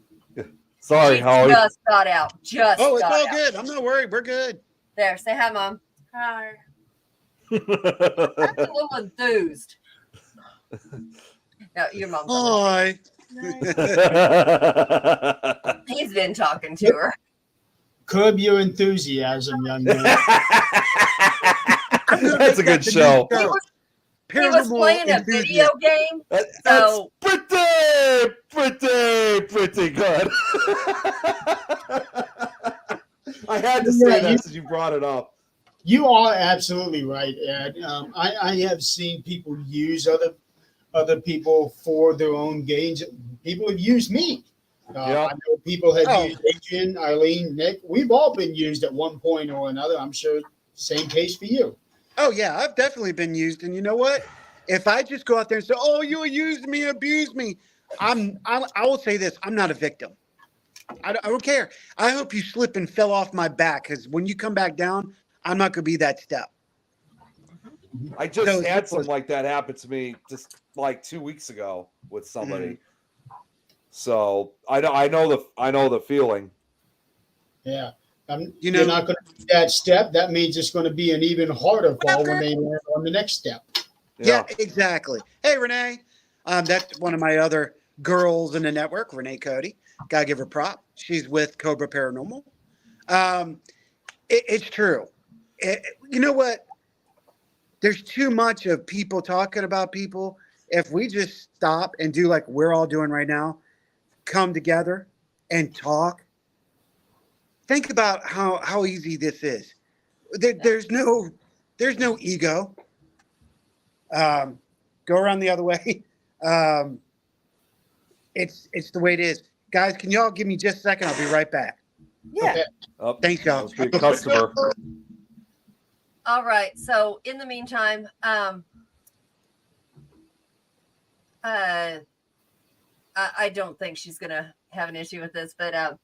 Sorry, She Howie. just got out. Oh, it's got all out. good. I'm not worried. We're good. There, say hi, Mom. Hi. I'm a little enthused. No, your mom's on. Hi. He's been talking to her. Curb your enthusiasm, young man. That's a good show. He was playing a video game. That's So pretty good. I had to say that since you brought it up. You are absolutely right, Ed. I have seen people use other people for their own gains. People have used me. I know people have used Adrian, Eileen, Nick. We've all been used at one point or another. I'm sure same case for you. Oh, yeah, I've definitely been used. And you know what? If I just go out there and say, oh, you used me, abused me, I will say this. I'm not a victim. I don't care. I hope you slip and fell off my back, because when you come back down, I'm not going to be that step. I just had something like that happen to me just like 2 weeks ago with somebody. So I know the feeling. Yeah. You're not going to take that step. That means it's going to be an even harder fall when they land on the next step. Yeah, exactly. Hey, Renee. That's one of my other girls in the network, Renee Cody. Gotta give her prop. She's with Cobra Paranormal. It's true. You know what? There's too much of people talking about people. If we just stop and do like we're all doing right now, come together and talk. Think about how easy this is. There's no ego. Go around the other way. It's the way it is. Guys, can y'all give me just a second? I'll be right back. Yeah. Okay. Oh, Thanks, y'all. must be a customer. All right. So in the meantime, I don't think she's gonna have an issue with this, but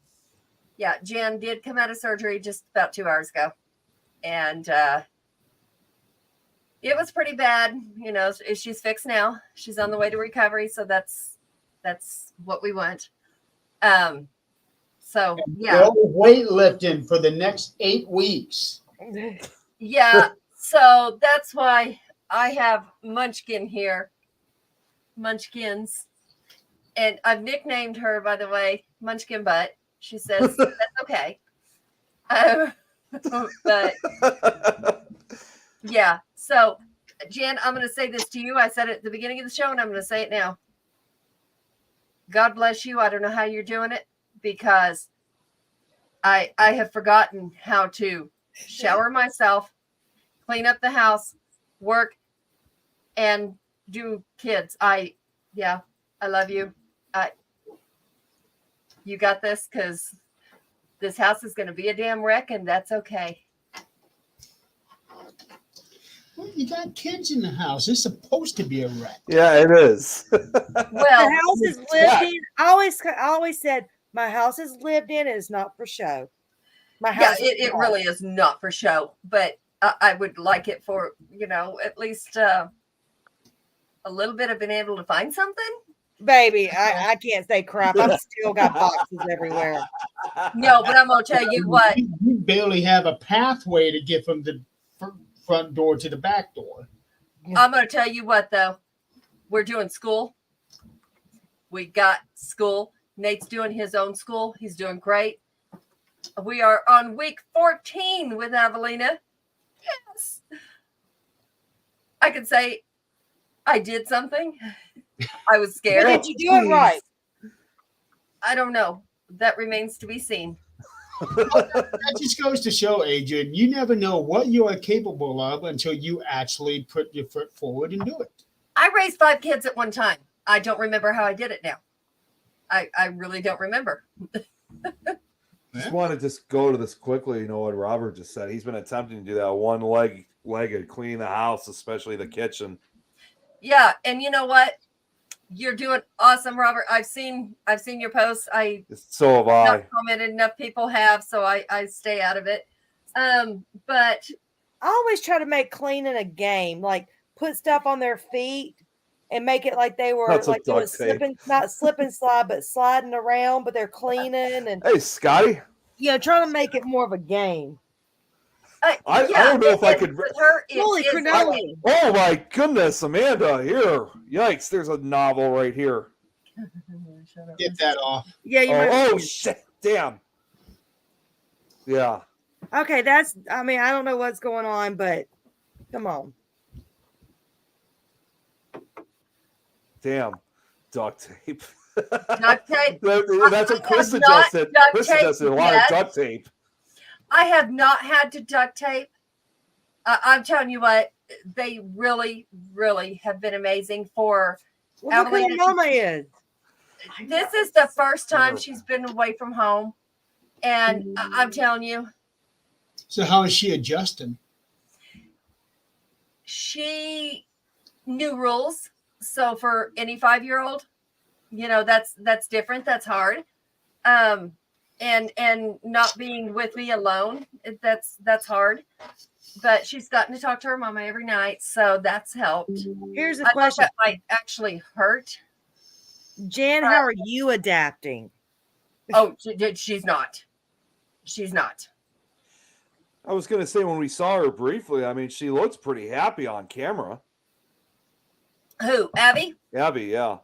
yeah, Jen did come out of surgery just about 2 hours ago, and it was pretty bad. You know, she's fixed now. She's on the way to recovery, so that's what we want. So yeah, No weightlifting for the next 8 weeks. yeah. So that's why I have Munchkin here, Munchkins, and I've nicknamed her, by the way, Munchkin Butt. She says that's okay. But yeah. So Jen, I'm going to say this to you. I said it at the beginning of the show, and I'm going to say it now. God bless you. I don't know how you're doing it, because I have forgotten how to shower myself, clean up the house, work, and do kids. I love you. You got this, because this house is going to be a damn wreck, and that's okay. Well, you got kids in the house. It's supposed to be a wreck. Yeah, it is. Well, The house is lived in. I always said my house is lived in. It's not for show. My yeah, house. it really is not for show, but I would like it for, at least a little bit of being able to find something. Baby, I can't say crap. I've still got boxes everywhere. No, but I'm going to tell you what. You barely have a pathway to get from the front door to the back door. I'm going to tell you what, though. We're doing school. We got school. Nate's doing his own school. He's doing great. We are on week 14 with Avelina. Yes. I could say I did something. I was scared. Did you do it right? I don't know. That remains to be seen. That just goes to show, Adrian, you never know what you are capable of until you actually put your foot forward and do it. I raised 5 kids at one time. I don't remember how I did it now. I really don't remember. Just want to just go to this quickly. You know what Robert just said. He's been attempting to do that one-legged clean the house, especially the kitchen. Yeah, and you know what? You're doing awesome, Robert. I've seen your posts. So have I. Not commented enough people have, so I stay out of it. But I always try to make cleaning a game, like put stuff on their feet and make it like they were That's like they were slipping, not slip and slide, but sliding around, but they're cleaning and Hey, Scotty. trying to make make more of a game. I don't know if I could. With her, Holy cannoli. Oh my goodness, Amanda! Here, yikes! There's a novel right here. Get that off. Yeah, you might. Oh shit! Damn. Yeah. Okay, I don't know what's going on, but come on. Damn. Duct tape. Duct tape. That's what Chris suggested. Chris suggested a lot of duct tape. I have not had to duct tape. I'm telling you what, they really, really have been amazing for Well, look who Mama is. This is the first time she's been away from home. And I'm telling you. So how is she adjusting? She knew rules. So for any 5-year-old, that's different. That's hard. And not being with me alone, that's hard. But she's gotten to talk to her mama every night, so that's helped. Here's a I thought question. that might actually hurt. Jan, how are you adapting? Oh, she's not. She's not. I was going to say when we saw her briefly, I mean, she looks pretty happy on camera. Who? Abby? Abby, yeah.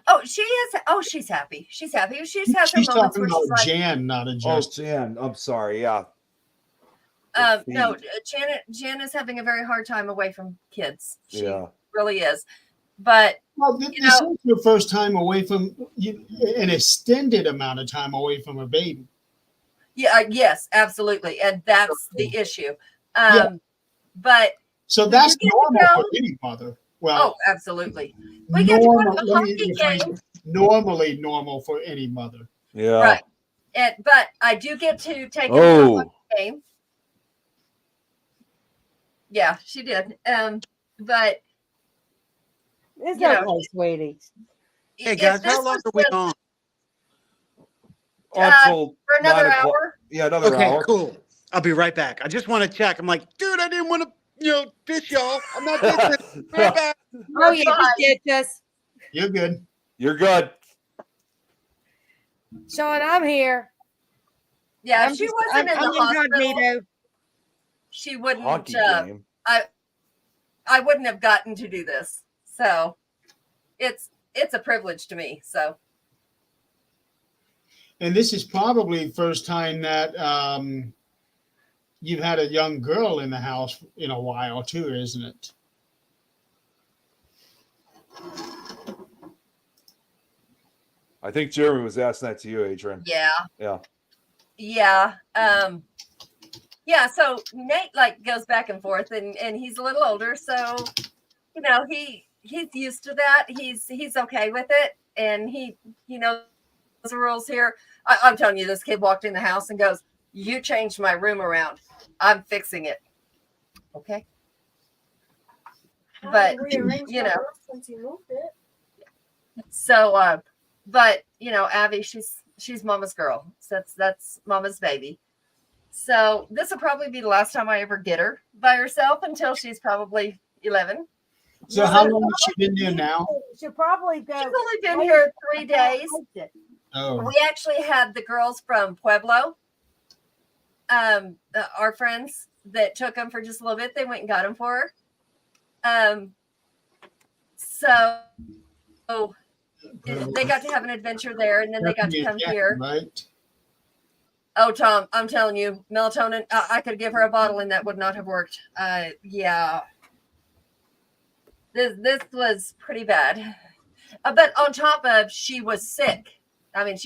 Oh, she is. Oh, she's happy. She's happy. She's had She's some moments talking where about she's like, Jan, not Oh, adjusting. Jan. I'm sorry. Yeah. no, Jan is having a very hard time away from kids. She Yeah. really is. But Well, this is your first time away from an extended amount of time away from a baby. yeah, yes, absolutely, and that's the issue. Yeah. But So that's you get to normal go- for any mother. Well, oh, absolutely. We get to go to the let me hockey rephrase game. it. Normally normal for any mother. Yeah. Right. But I do get to take him to the hockey game. Yeah, she did. But It's You know, okay, sweetie. Hey if guys, this how long was are we just on? Until for another 9 o'clock. hour? Yeah, another Okay, hour. cool. I'll be right back. I just want to check. I'm like, dude, I didn't want to, dish y'all. I'm not dishing. Right back. Oh, yeah, fine. just ditch us. You're good. You're good. Sean, I'm here. Yeah, I'm if she just- wasn't in I'm the hospital, incognito. she wouldn't. Hockey game. I wouldn't have gotten to do this. So it's a privilege to me. So And this is probably the first time that you've had a young girl in the house in a while too, isn't it? I think Jeremy was asking that to you, Adrian. yeah. Yeah. Yeah. yeah, so Nate like goes back and forth, and he's a little older, so he's used to that. He's okay with it, and he knows the rules here. I'm telling you, this kid walked in the house and goes, "You changed my room around. I'm fixing it." Okay, but since you moved it. so but Abby, she's mama's girl. So that's mama's baby. So this will probably be the last time I ever get her by herself until she's probably 11. So how long has she been there now? She'll probably go. She's only been here 3 days. Oh, We actually had the girls from Pueblo, our friends that took them for just a little bit. They went and got them for her. So they got to have an adventure there, and then they got to come here. right? Oh, Tom, I'm telling you, melatonin. I could give her a bottle, and that would not have worked. Yeah, this was pretty bad. But on top of, she was sick. I mean,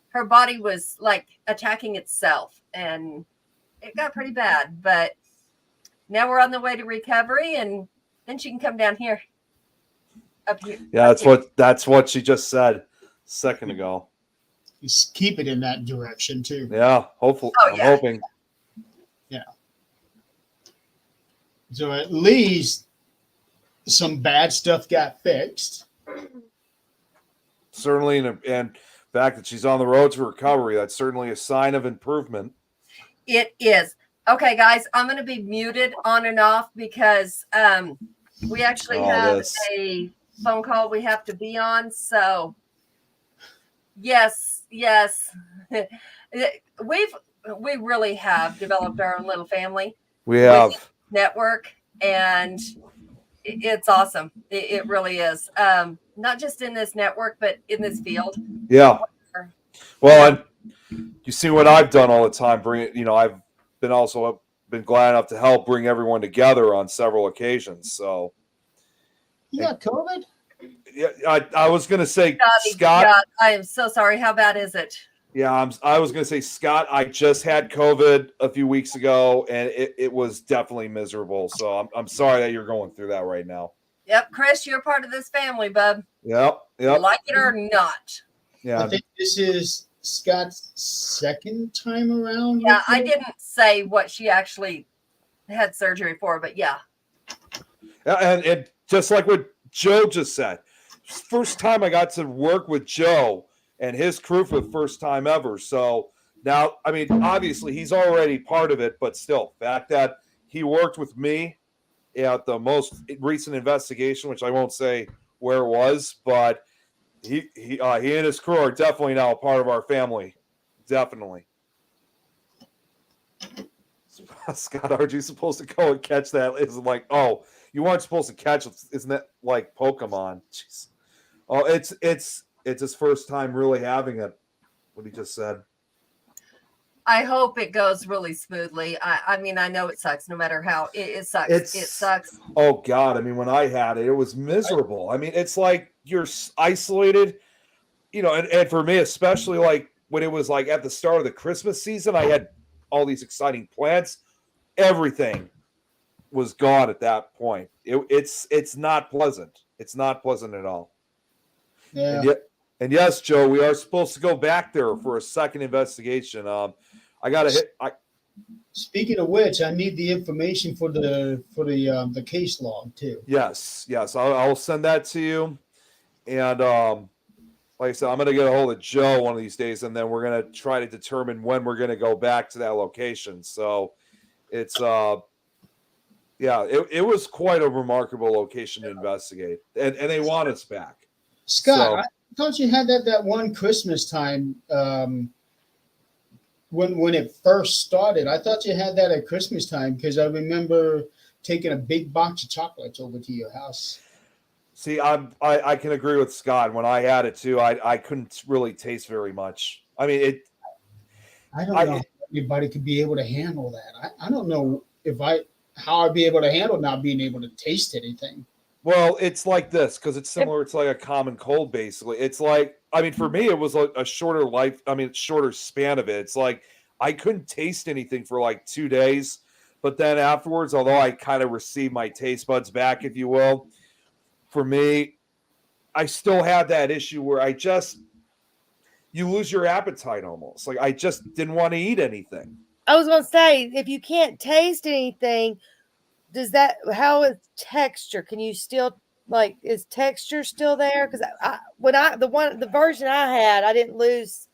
her body was like attacking itself, and it got pretty bad. But now we're on the way to recovery, and then she can come down here. Up here. Yeah, that's what she just said a second ago. Just keep it in that direction too. Yeah, hopefully. Oh, I'm yeah. hoping. So at least some bad stuff got fixed. Certainly, and the fact that she's on the road to recovery, that's certainly a sign of improvement. It is. Okay, guys, I'm going to be muted on and off because we actually have a phone call we have to be on. So, yes, we really have developed our own little family. We have network, and it's awesome. It really is. Not just in this network, but in this field. Yeah. Well, and you see what I've done all the time. I've been glad enough to help bring everyone together on several occasions. So You got COVID? yeah, I was going to say, Scotty, Scott. yeah, I am so sorry. How bad is it? Yeah, I was going to say, Scott, I just had COVID a few weeks ago, and it was definitely miserable. So I'm sorry that you're going through that right now. Yep, Chris, you're part of this family, bub. Yep. Like it or not. Yeah. I think this is Scott's second time around. Yeah, I didn't say what she actually had surgery for, but yeah. And just like what Joe just said, first time I got to work with Joe and his crew for the first time ever. So now, I mean, obviously he's already part of it, but still, the fact that he worked with me at the most recent investigation, which I won't say where it was, but he and his crew are definitely now a part of our family. Definitely. Scott, aren't you supposed to go and catch that? It's like, oh, you weren't supposed to catch it. Isn't that like Pokemon? Jeez. Oh, it's his first time really having it. What he just said. I hope it goes really smoothly. I mean, I know it sucks no matter how. It sucks. It sucks. Oh, God. I mean, when I had it, it was miserable. I mean, it's like you're isolated, and for me, especially like when it was like at the start of the Christmas season, I had all these exciting plans. Everything was gone at that point. It's not pleasant. It's not pleasant at all. Yeah. And yes, Joe, we are supposed to go back there for a second investigation. I got to hit. Speaking of which, I need the information for the case log too. Yes. I'll send that to you. And like I said, I'm going to get a hold of Joe one of these days, and then we're going to try to determine when we're going to go back to that location. So it's it was quite a remarkable location to investigate, and they want us back. Scott, I thought you had that one Christmas time when it first started. I thought you had that at Christmas time because I remember taking a big box of chocolates over to your house. See, I can agree with Scott. When I had it too, I couldn't really taste very much. I mean, I don't know how anybody could be able to handle that. I don't know how I'd be able to handle not being able to taste anything. Well, it's like this because it's similar. It's like a common cold, basically. It's like, I mean, for me, it was like a shorter shorter span of it. It's like I couldn't taste anything for like 2 days. But then afterwards, although I kind of received my taste buds back, if you will, for me, I still had that issue where you lose your appetite almost. Like I just didn't want to eat anything. I was gonna say, if you can't taste anything, how is texture? Can you still is texture still there? Because the version I had, I didn't lose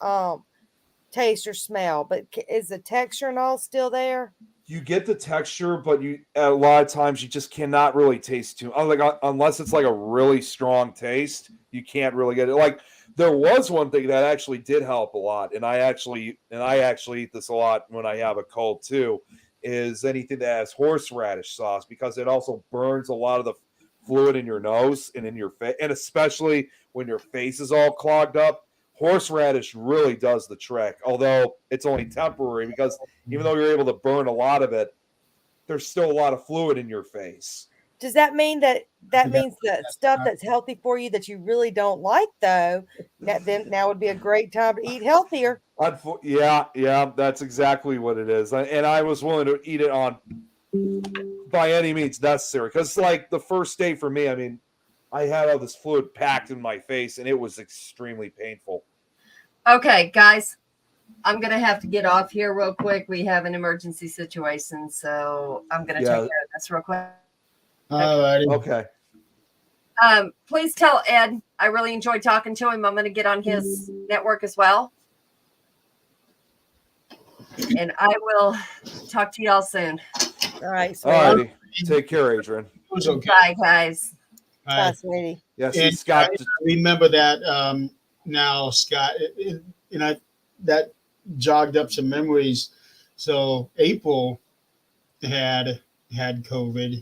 taste or smell, but is the texture and all still there? You get the texture, but a lot of times you just cannot really taste too. Unless it's like a really strong taste, you can't really get it. Like there was one thing that actually did help a lot, and I actually eat this a lot when I have a cold too. Is anything that has horseradish sauce, because it also burns a lot of the fluid in your nose and in your face, and especially when your face is all clogged up. Horseradish really does the trick, although it's only temporary, because even though you're able to burn a lot of it, there's still a lot of fluid in your face. Does that mean that means that stuff that's healthy for you that you really don't like, though, now would be a great time to eat healthier? Yeah, that's exactly what it is. And I was willing to eat it on by any means necessary, because like the first day for me, I mean, I had all this fluid packed in my face, and it was extremely painful. Okay, guys, I'm going to have to get off here real quick. We have an emergency situation, so I'm going to take care of this real quick. All righty. Okay. Please tell Ed I really enjoyed talking to him. I'm going to get on his network as well. And I will talk to y'all soon. All right. All righty. Take care, Adrian. It was okay. Bye, guys. Bye, sweetie. Yes, And Scott. remember that now, Scott, that jogged up some memories. So April had COVID,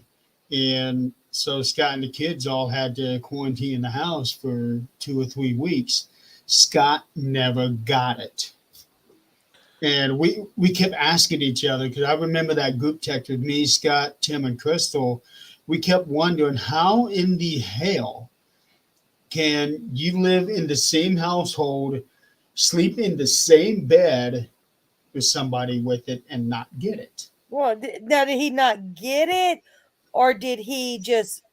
and so Scott and the kids all had to quarantine in the house for 2 or 3 weeks. Scott never got it. And we kept asking each other, because I remember that group text with me, Scott, Tim, and Crystal. We kept wondering, how in the hell can you live in the same household, sleep in the same bed with somebody with it, and not get it? Well, now did he not get it, or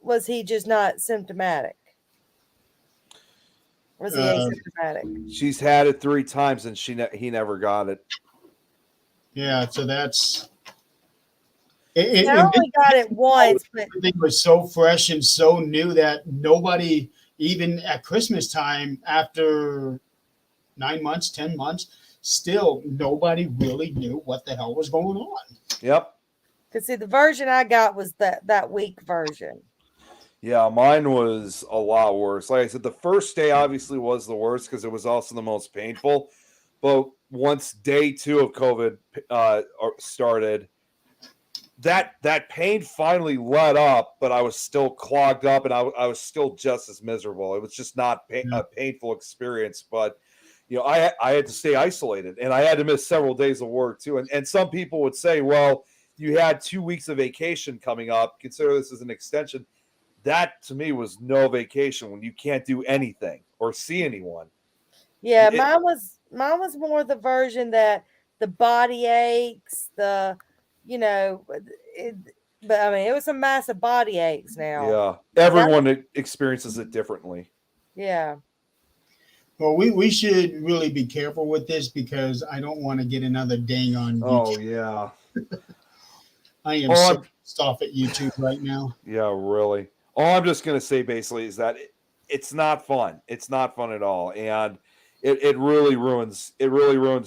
was he just not symptomatic? Was he asymptomatic? She's had it 3 times, and he never got it. Yeah, so that's. I only got it once, but everything was so fresh and so new that nobody, even at Christmas time, after 9 months, 10 months, still nobody really knew what the hell was going on. Yep. because see, the version I got was that weak version. Yeah, mine was a lot worse. Like I said, the first day obviously was the worst because it was also the most painful. But once day 2 of COVID started, that pain finally let up, but I was still clogged up, and I was still just as miserable. It was just not a painful experience, but you know, I had to stay isolated, and I had to miss several days of work too. And some people would say, well, you had 2 weeks of vacation coming up. Consider this as an extension. That to me was no vacation when you can't do anything or see anyone. Yeah, mine was more the version that the body aches, but I mean, it was some massive body aches now. Yeah, everyone experiences it differently. Yeah. Well, we should really be careful with this because I don't want to get another ding on YouTube. Oh, yeah. I am so pissed off at YouTube right now. Yeah, really. All I'm just going to say basically is that it's not fun. It's not fun at all. And it really ruins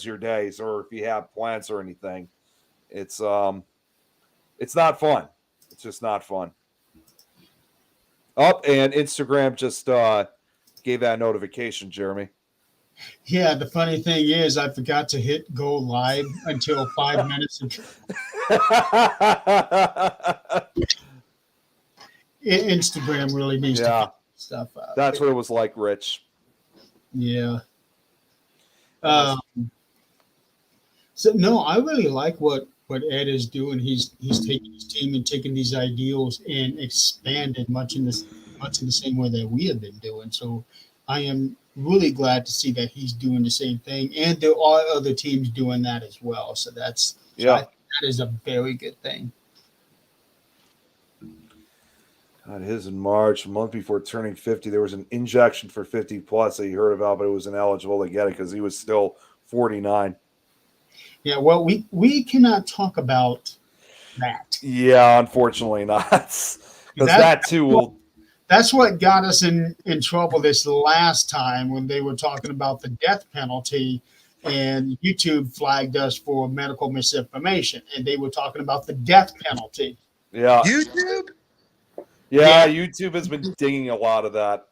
your days, or if you have plans or anything. It's not fun. It's just not fun. Oh, and Instagram just gave that notification, Jeremy. Yeah, the funny thing is I forgot to hit go live until 5 minutes ago. Instagram really needs to figure stuff out. That's what it was like, Rich. Yeah. So no, I really like what Ed is doing. He's taking his team and taking these ideals and expanded much in the same way that we have been doing. So I am really glad to see that he's doing the same thing, and there are other teams doing that as well. So I think that is a very good thing. God, his in March, a month before turning 50, there was an injection for 50 plus that he heard about, but it was ineligible to get it because he was still 49. Yeah, well, we cannot talk about that. Yeah, unfortunately not. Because that too will. That's what got us in trouble this last time when they were talking about the death penalty, and YouTube flagged us for medical misinformation, and they were talking about the death penalty. Yeah. YouTube? Yeah, YouTube has been dinging a lot of that.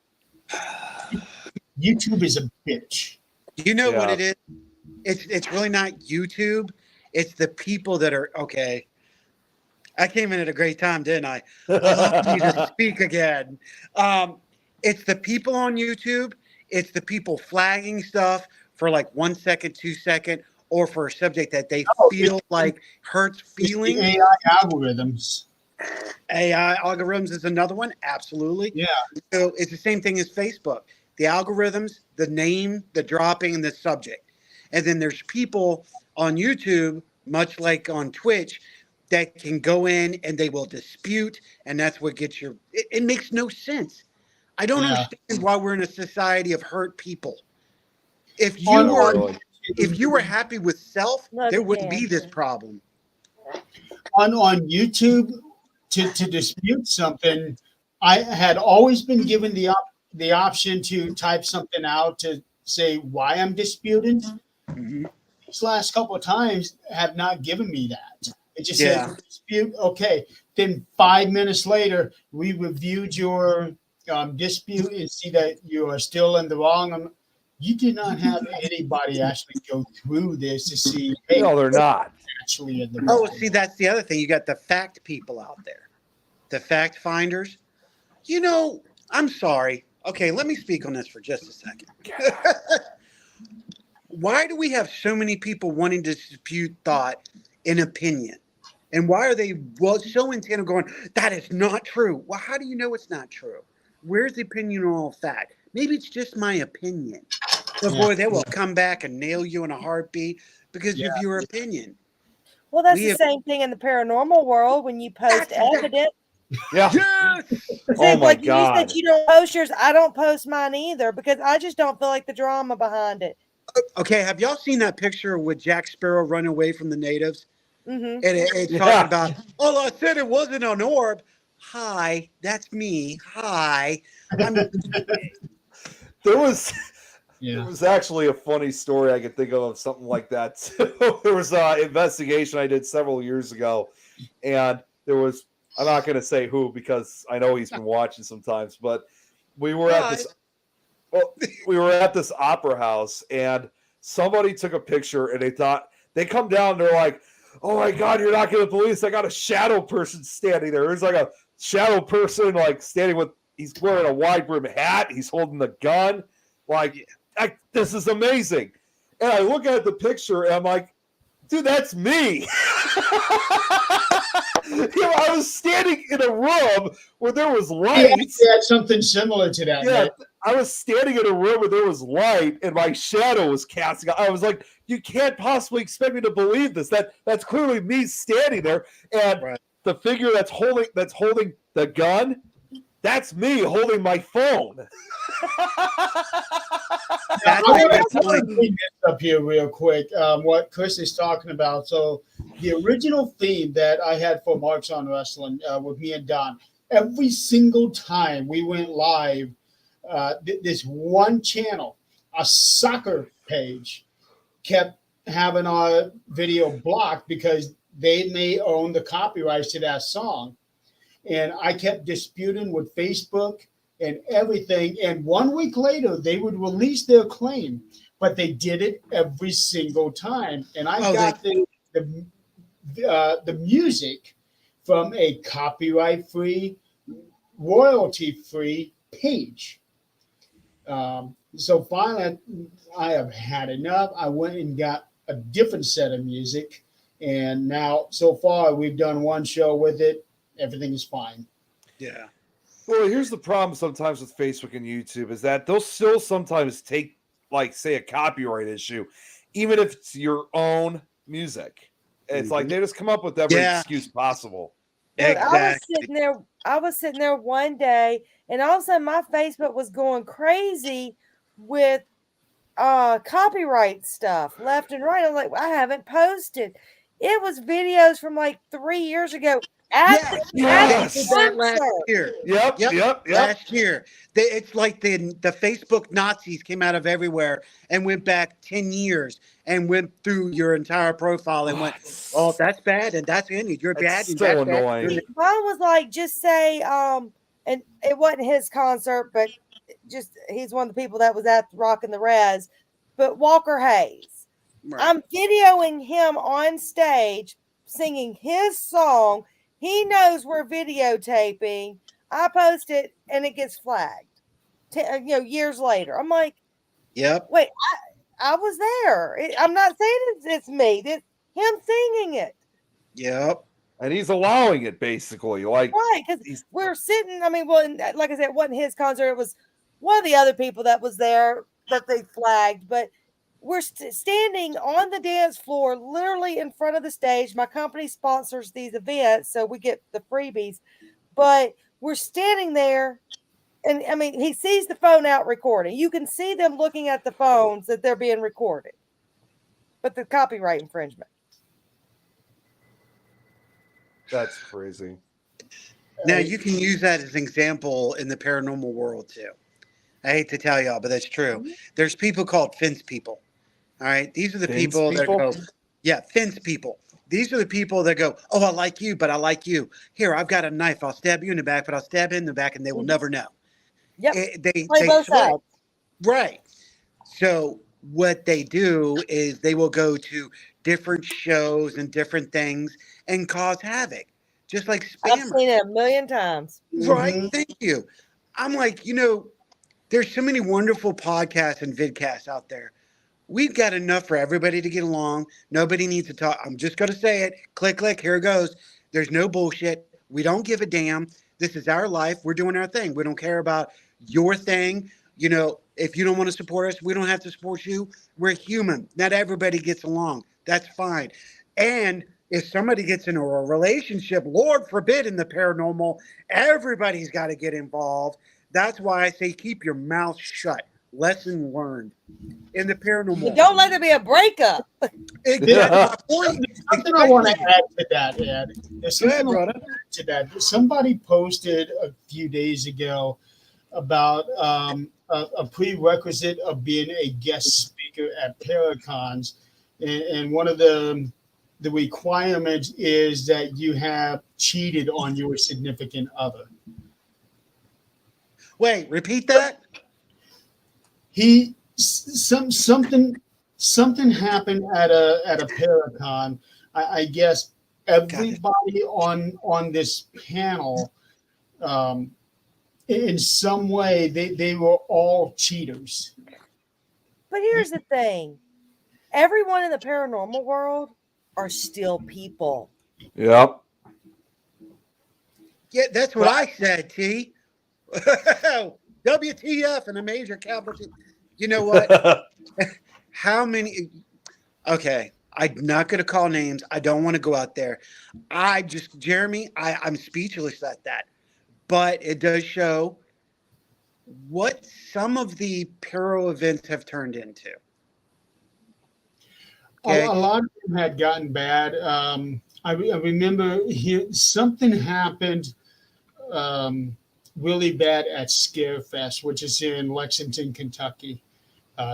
YouTube is a bitch. You know what it is? It's really not YouTube. It's the people that are okay. I came in at a great time, didn't I? Allow me to speak again. It's the people on YouTube. It's the people flagging stuff for like 1 second, 2 second, or for a subject that they feel like hurts feelings. The AI algorithms. AI algorithms is another one. Absolutely. Yeah. So it's the same thing as Facebook. The algorithms, the name, the dropping, and the subject. And then there's people on YouTube, much like on Twitch, that can go in and they will dispute, and that's what gets your. It makes no sense. I don't understand why we're in a society of hurt people. If you were happy with self, there wouldn't be this problem. On YouTube, to dispute something, I had always been given the option to type something out to say why I'm disputing. Mm-hmm. These last couple of times have not given me that. It just says dispute. Okay. Then 5 minutes later, we reviewed your dispute and see that you are still in the wrong. You did not have anybody actually go through this to see. Hey, no, they're not. Actually in the wrong. See, that's the other thing. You got the fact people out there, the fact finders. You know, I'm sorry. Okay, let me speak on this for just a second. Why do we have so many people wanting to dispute thought and opinion? And why are they so intent on going, that is not true? Well, how do you know it's not true? Where's the opinion on fact? Maybe it's just my opinion. But boy, they will come back and nail you in a heartbeat because of your opinion. Well, that's the same thing in the paranormal world when you post evidence. Yeah. Yes. Oh my God. God. You said you don't post yours. I don't post mine either because I just don't feel like the drama behind it. Okay, have y'all seen that picture with Jack Sparrow running away from the natives? Mm-hmm. And it's talking about, I said it wasn't an orb. Hi, that's me. Hi. There was actually a funny story I could think of something like that too. There was an investigation I did several years ago, and there was, I'm not going to say who because I know he's been watching sometimes, but we were at this opera house, and somebody took a picture, and they come down, and they're like, oh my God, you're not going to believe this. I got a shadow person standing there. There's like a shadow person like standing with, he's wearing a wide brim hat. He's holding the gun. Like, this is amazing. And I look at the picture and I'm like, dude, that's me. I was standing in a room where there was lights. Yeah, something similar to that. Yeah, man. I was standing in a room where there was light and my shadow was casting. I was like, you can't possibly expect me to believe this. That's clearly me standing there. And the figure that's holding the gun, that's me holding my phone. I want to bring this up here real quick. What Chris is talking about. So the original theme that I had for Marks on Wrestling with me and Don, every single time we went live, this one channel, a soccer page, kept having our video blocked because they may own the copyrights to that song. And I kept disputing with Facebook and everything. And 1 week later, they would release their claim, but they did it every single time. And I got the music from a copyright-free, royalty-free page. So finally, I have had enough. I went and got a different set of music. And now, so far, we've done one show with it. Everything is fine. Yeah. Well, here's the problem sometimes with Facebook and YouTube is that they'll still sometimes take, like, say, a copyright issue, even if it's your own music. It's like they just come up with every Yeah. excuse possible. Dude, Exactly. I was sitting there one day, and all of a sudden my Facebook was going crazy with copyright stuff left and right. I'm like, I haven't posted. It was videos from like 3 years ago at Yes. the Yes. They did that last concert. year. Yep. Last year. It's like the Facebook Nazis came out of everywhere and went back 10 years and went through your entire profile and went, oh, that's bad and that's in it. You're bad. It's And so that's bad. annoying. Mine was like, just say, and it wasn't his concert, but just he's one of the people that was at Rock and the Res, but Walker Hayes. Right. I'm videoing him on stage singing his song. He knows we're videotaping. I post it and it gets flagged. Years later, I'm like, Yep. wait, I was there. I'm not saying it's me. It's him singing it. Yep. And he's allowing it basically. Like, Right, because we're sitting. I mean, well, like I said, it wasn't his concert. It was one of the other people that was there that they flagged. But we're standing on the dance floor, literally in front of the stage. My company sponsors these events, so we get the freebies. But we're standing there, and I mean, he sees the phone out recording. You can see them looking at the phones that they're being recorded. But the copyright infringement. that's crazy. Now you can use that as an example in the paranormal world too. I hate to tell y'all, but that's true. There's people called fence people. All right. These are the Fence people that people? go, yeah, fence people. These are the people that go, oh, I like you, but I like you. Here, I've got a knife. I'll stab you in the back, but I'll stab him in the back and they will never know. Yep. They Play both switch. sides. Right. So what they do is they will go to different shows and different things and cause havoc, just like I've spammers. seen it a million times. Right. Thank you. I'm like, there's so many wonderful podcasts and vidcasts out there. We've got enough for everybody to get along. Nobody needs to talk. I'm just going to say it. Click, click. Here it goes. There's no bullshit. We don't give a damn. This is our life. We're doing our thing. We don't care about your thing. If you don't want to support us, we don't have to support you. We're human. Not everybody gets along. That's fine. And if somebody gets into a relationship, Lord forbid, in the paranormal, everybody's got to get involved. That's why I say keep your mouth shut. Lesson learned. In the paranormal. But don't let there be a breakup. Exactly my point. Something I want to add to that, Ed. There's Go ahead, something I brother. want to add to that. Somebody posted a few days ago about a prerequisite of being a guest speaker at Paracons, and one of the requirements is that you have cheated on your significant other. Wait, repeat that? Something happened at a Paracon. I guess everybody on this panel, in some way, they were all cheaters. But here's the thing. Everyone in the paranormal world are still people. Yep. Yeah, that's what I said, T. WTF and a major capital T. You know what? How many? Okay, I'm not going to call names. I don't want to go out there. Jeremy, I'm speechless at that. But it does show what some of the Paro events have turned into. Okay. A lot of them had gotten bad. I remember something happened really bad at Scarefest, which is in Lexington, Kentucky,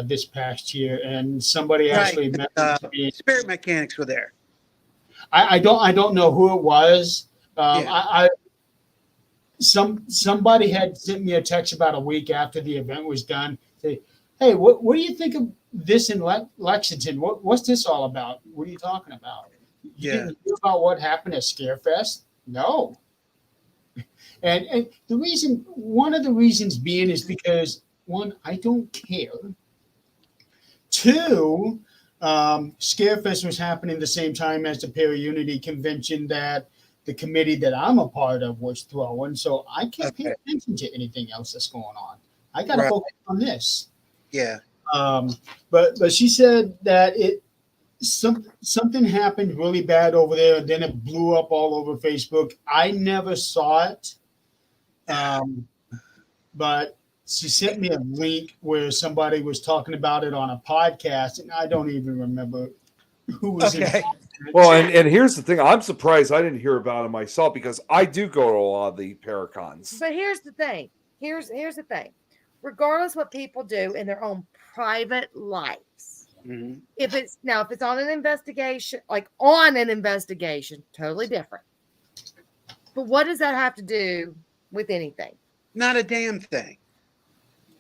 this past year, and somebody actually messaged me. Spirit Mechanics were there. I don't know who it was. Somebody had sent me a text about a week after the event was done. Say, hey, what do you think of this in Lexington? What's this all about? What are you talking about? You didn't hear about what happened at Scarefest? No. And one of the reasons being is because, one, I don't care. Two, Scarefest was happening the same time as the Para Unity convention that the committee that I'm a part of was throwing. So I can't pay Okay. attention to anything else that's going on. I got to Right. focus on this. Yeah. But she said that something happened really bad over there, and then it blew up all over Facebook. I never saw it, but she sent me a link where somebody was talking about it on a podcast, and I don't even remember who was Okay. involved in it. Well, and here's the thing. I'm surprised I didn't hear about it myself because I do go to a lot of the Paracons. But here's the thing. Here's the thing. Regardless what people do in their own private lives, Mhm. if it's on an investigation, totally different. But what does that have to do with anything? Not a damn thing.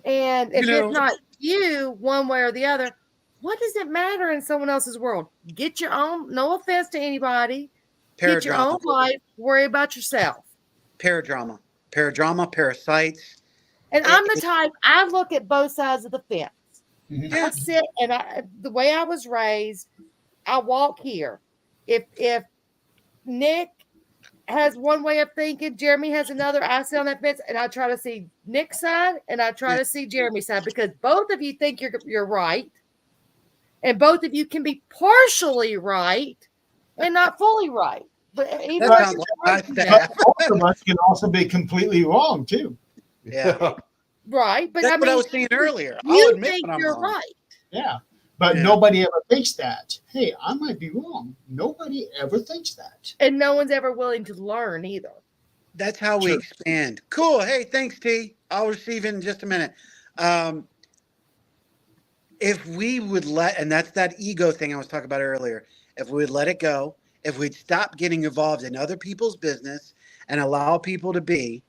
And if You know- it's not you, one way or the other, what does it matter in someone else's world? Get your own. No offense to anybody. Get your own Paradrama. life. Worry about yourself. Paradrama. Paradrama, parasites. And I'm the type, I look at both sides of the fence. Mhm. I sit and the way I was raised, I walk here. If Nick has one way of thinking, Jeremy has another, I sit on that fence and I try to see Nick's side and I try to see Jeremy's side because both of you think you're right. And both of you can be partially right and not fully right. But even That though sounds you're like right, my staff. Both of us can also be completely wrong too. Yeah. right, but That's I what I mean, was saying earlier. I'll you admit think when I'm you're wrong. right. Yeah. But Yeah. nobody ever thinks that. Hey, I might be wrong. Nobody ever thinks that. And no one's ever willing to learn either. That's how we Sure. expand. Cool. Hey, thanks, T. I'll receive it in just a minute. If we would and that's that ego thing I was talking about earlier. If we would let it go, if we'd stop getting involved in other people's business and allow people to be,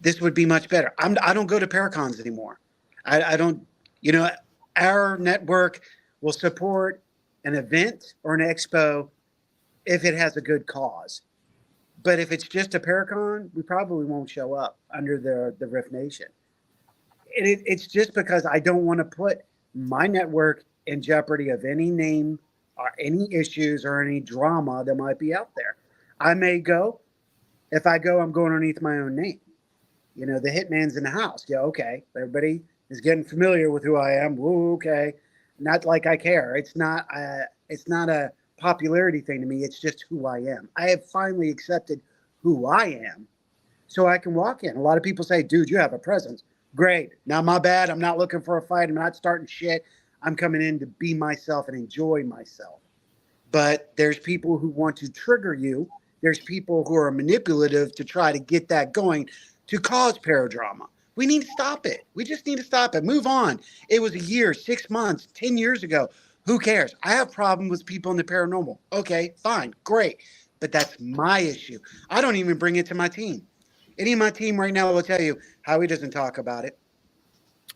this would be much better. I don't go to Paracons anymore. I don't, our network will support an event or an expo if it has a good cause. But if it's just a Paracon, we probably won't show up under the Riff Nation. It's just because I don't want to put my network in jeopardy of any name or any issues or any drama that might be out there. I may go. If I go, I'm going underneath my own name. The hitman's in the house. Yeah, okay. Everybody is getting familiar with who I am. Woo, okay. Not like I care. It's not a popularity thing to me. It's just who I am. I have finally accepted who I am so I can walk in. A lot of people say, dude, you have a presence. Great. Not my bad. I'm not looking for a fight. I'm not starting shit. I'm coming in to be myself and enjoy myself. But there's people who want to trigger you. There's people who are manipulative to try to get that going to cause paradrama. We need to stop it. We just need to stop it. Move on. It was a year, 6 months, 10 years ago. Who cares? I have problems with people in the paranormal. Okay, fine, great. But that's my issue. I don't even bring it to my team. Any of my team right now will tell you Howie doesn't talk about it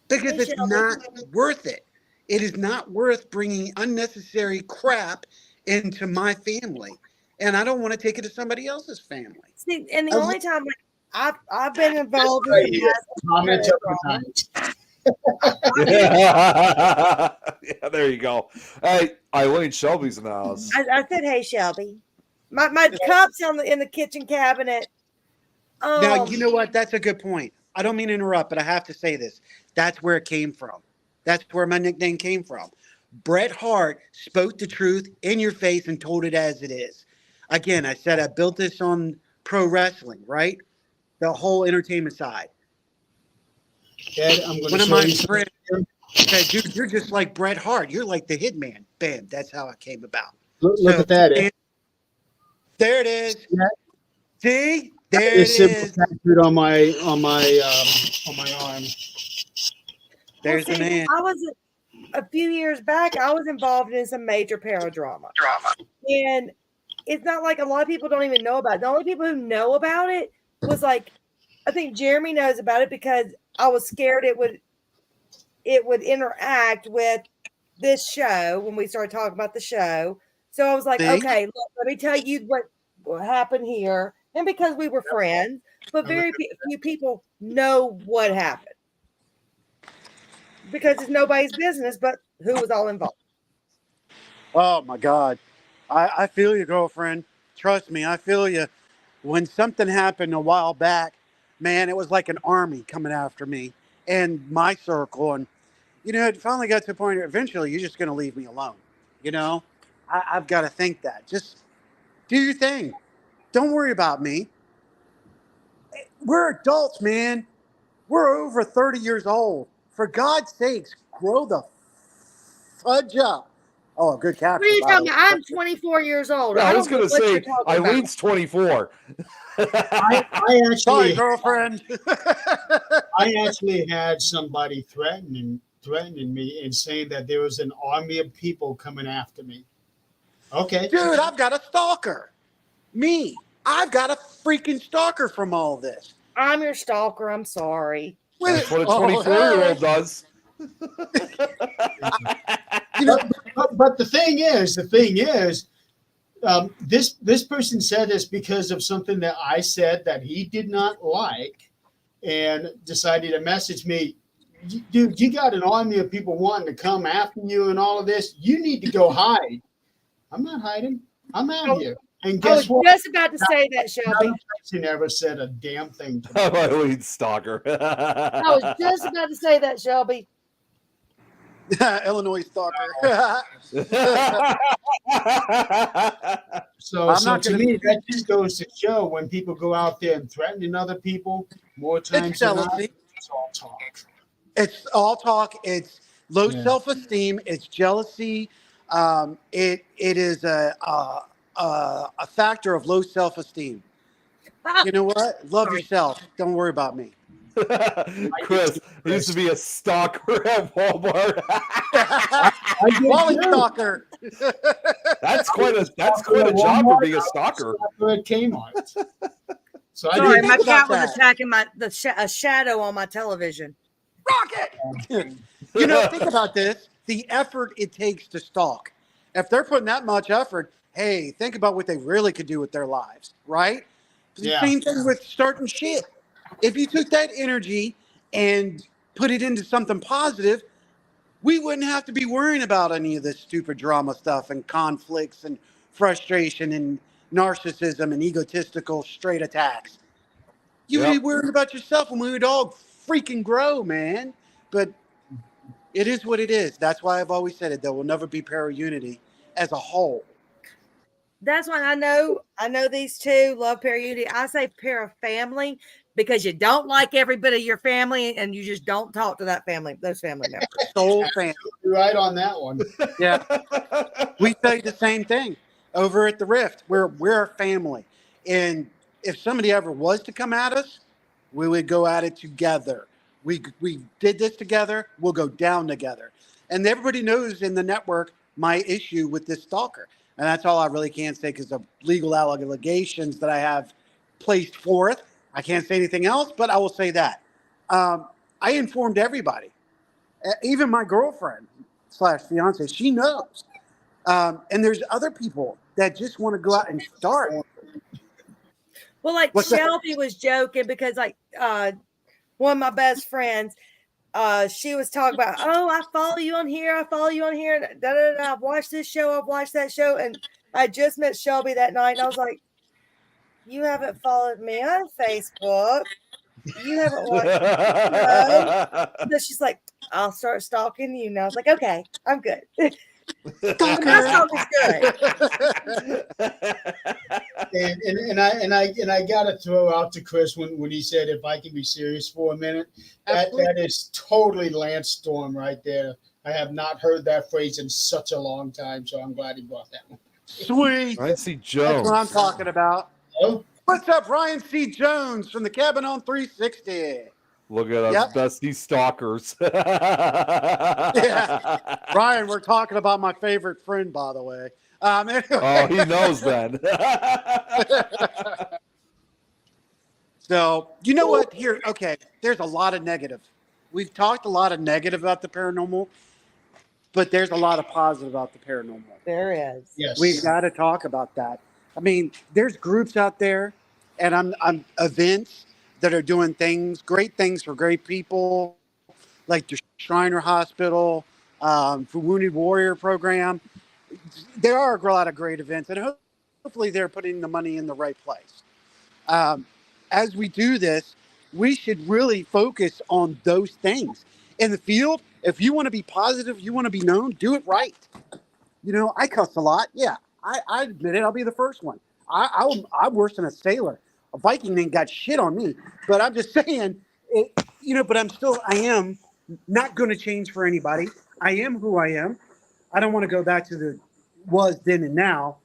because Hey, it's Shelby. not worth it. It is not worth bringing unnecessary crap into my family. And I don't want to take it to somebody else's family. See, and the only time I've been involved Right in here. Comment of the drama. night. Yeah, there you go. Hey, Eileen Shelby's in the house. I said, "Hey, Shelby, my cups in the kitchen cabinet." Now, you know what? That's a good point. I don't mean to interrupt, but I have to say this. That's where it came from. That's where my nickname came from. Bret Hart spoke the truth in your face and told it as it is. Again, I said I built this on pro wrestling, right? The whole entertainment side. Ed, I'm going One to of show my you something. friends said, dude, you're just like Bret Hart. You're like the hitman. Bam. That's how it came about. Look So, at that. Ed. there it is. Yeah. See? There it It's simple is. tattooed on my arm. There's the man. I was a few years back. I was involved in some major paradrama, and it's not like a lot of people don't even know about it. The only people who know about it was like, I think Jeremy knows about it because I was scared it would interact with this show when we started talking about the show. So I was like, See? okay, look, let me tell you what happened here. And because we were friends, but very few people know what happened because it's nobody's business, but who was all involved. Oh my God. I feel you, girlfriend. Trust me, I feel you. when something happened a while back, man, it was like an army coming after me and my circle. And, it finally got to the point where eventually you're just going to leave me alone. I've got to think that. Just do your thing. Don't worry about me. We're adults, man. We're over 30 years old. For God's sakes, grow the fudge up. Oh, good What are caption, you by the talking way. about? I'm 24 years old. Yeah, I I was don't know gonna what you're say talking about. Eileen's 24. I Sorry, actually girlfriend. I actually had somebody threatening me and saying that there was an army of people coming after me. Okay. Dude, I've got a stalker. Me. I've got a freaking stalker from all this. I'm your stalker. I'm sorry. That's what a Oh, 24-year-old hey. does. But the thing is, this person said this because of something that I said that he did not like, and decided to message me. Dude, you got an army of people wanting to come after you and all of this. You need to go hide. I'm not hiding. I'm out here. And I was guess what? just about to say that, Shelby. Another person never said a damn thing to me. I'm Eileen's stalker. I was just about to say that, Shelby. Illinois stalker. So, I'm so not to gonna- me, that just goes to show when people go out there and threatening other people, more times It's than not, jealousy. it's all talk. It's all talk. It's low Yeah. self-esteem. It's jealousy. It is a factor of low self-esteem. You know what? Love Sorry. yourself. Don't worry about me. Chris, I used to be a stalker at Walmart. Wally too. stalker. That's quite a job for being a stalker. At Kmart. So I Sorry, did. my think cat about was that. attacking a shadow on my television. Rocket. Think about this. The effort it takes to stalk. If they're putting that much effort, hey, think about what they really could do with their lives, right? The Yeah. same thing with starting shit. If you took that energy and put it into something positive, we wouldn't have to be worrying about any of this stupid drama stuff and conflicts and frustration and narcissism and egotistical straight attacks. You would be worried about yourself and we would all freaking grow, man. But it is what it is. That's why I've always said it. There will never be para-unity as a whole. That's why I know these two love para-unity. I say para-family because you don't like every bit of your family and you just don't talk to those family members. Soul family. You're right on that one. Yeah. We say the same thing over at the Rift. We're a family. And if somebody ever was to come at us, we would go at it together. We did this together. We'll go down together. And everybody knows in the network my issue with this stalker. And that's all I really can say because of legal allegations that I have placed forth. I can't say anything else, but I will say that. I informed everybody, even my girlfriend / fiance. She knows. And there's other people that just want to go out and start. Well, like What's that? Shelby was joking because one of my best friends, she was talking about, oh, I follow you on here. Da, da, da. I've watched this show. I've watched that show. And I just met Shelby that night. And I was like, you haven't followed me on Facebook. You haven't watched the show. So she's like, I'll start stalking you. And I was like, okay, I'm good. My stalk is good. And I gotta throw out to Chris when he said if I can be serious for a minute. That is totally Lance Storm right there. I have not heard that phrase in such a long time, so I'm glad he brought that one. Sweet. Ryan C. That's Jones. what I'm talking about. Oh, What's up, Ryan C. Jones from the Cabin on 360? Look at us, Yep. bestie stalkers. Yeah. Ryan, we're talking about my favorite friend, by the way. Anyway. Oh, he knows then. So, you know what? Here, okay, there's a lot of negative. We've talked a lot of negative about the paranormal, but there's a lot of positive about the paranormal. There is. yes. We've got to talk about that. I mean, there's groups out there and I'm events that are doing great things for great people, like the Shriner Hospital, for Wounded Warrior program. There are a lot of great events, and hopefully they're putting the money in the right place. As we do this, we should really focus on those things. In the field, if you want to be positive, you want to be known, do it right. You know, I cuss a lot. Yeah, I admit it. I'll be the first one. I'm worse than a sailor. A Viking ain't got shit on me. But I'm just saying, but I am not going to change for anybody. I am who I am. I don't want to go back to the was, then, and now.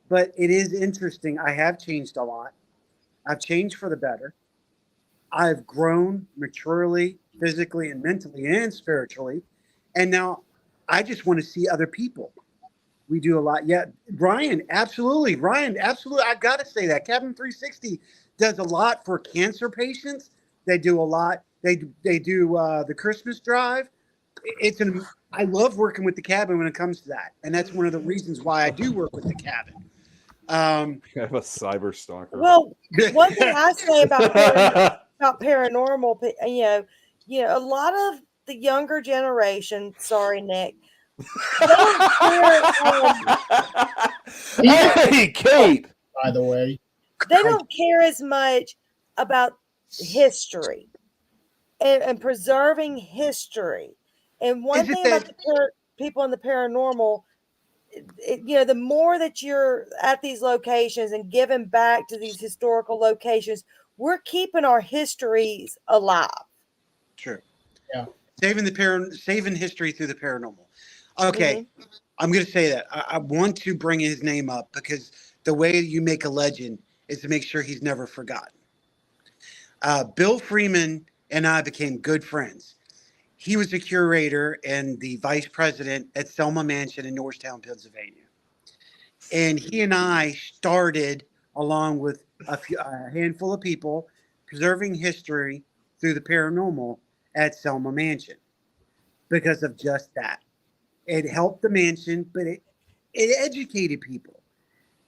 But it is interesting. I have changed a lot. I've changed for the better. I've grown maturely, physically and mentally and spiritually. And now I just want to see other people. We do a lot. Yeah, Ryan, absolutely. I got to say that. Cabin 360 does a lot for cancer patients. They do a lot. They do the Christmas drive. I love working with the cabin when it comes to that. And that's one of the reasons why I do work with the cabin. I'm a cyber stalker. Well, one thing I say about paranormal, a lot of the younger generation. Sorry, Nick. Hey, Kate. By the way, They don't care as much about history and preserving history. And one thing about the people in the paranormal, the more that you're at these locations and giving back to these historical locations, we're keeping our histories alive. True. Yeah. Saving history through the paranormal. Okay. Mm-hmm. I'm going to say that. I want to bring his name up because the way you make a legend is to make sure he's never forgotten. Bill Freeman and I became good friends. He was the curator and the vice president at Selma Mansion in Norristown, Pennsylvania. And he and I started, along with a handful of people, preserving history through the paranormal at Selma Mansion because of just that. It helped the mansion, but it educated people.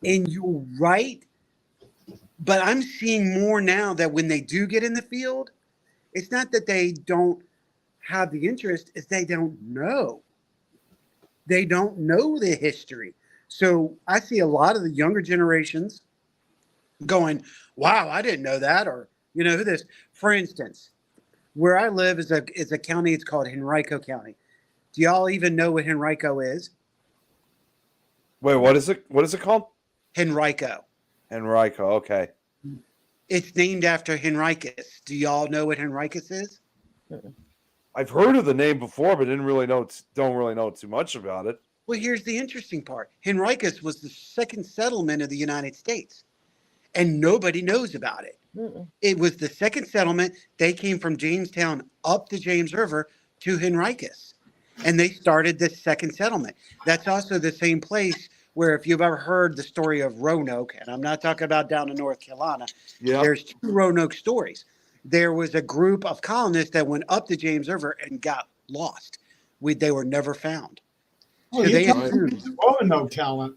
And you're right. But I'm seeing more now that when they do get in the field, it's not that they don't have the interest, it's they don't know. They don't know the history. So I see a lot of the younger generations going, wow, I didn't know that. Or, this. For instance, where I live is a county, it's called Henrico County. Do y'all even know what Henrico is? Wait, what is it? What is it called? Henrico. Henrico, okay. It's named after Henricus. Do y'all know what Henricus is? I've heard of the name before, but don't really know too much about it. Well, here's the interesting part. Henricus was the second settlement of the United States, and nobody knows about it. Mm-mm. It was the second settlement. They came from Jamestown up the James River to Henricus, and they started this second settlement. That's also the same place where, if you've ever heard the story of Roanoke, and I'm not talking about down in North Carolina, There's two Roanoke stories. There was a group of colonists that went up the James River and got lost. They were never found. Oh, so the Roanoke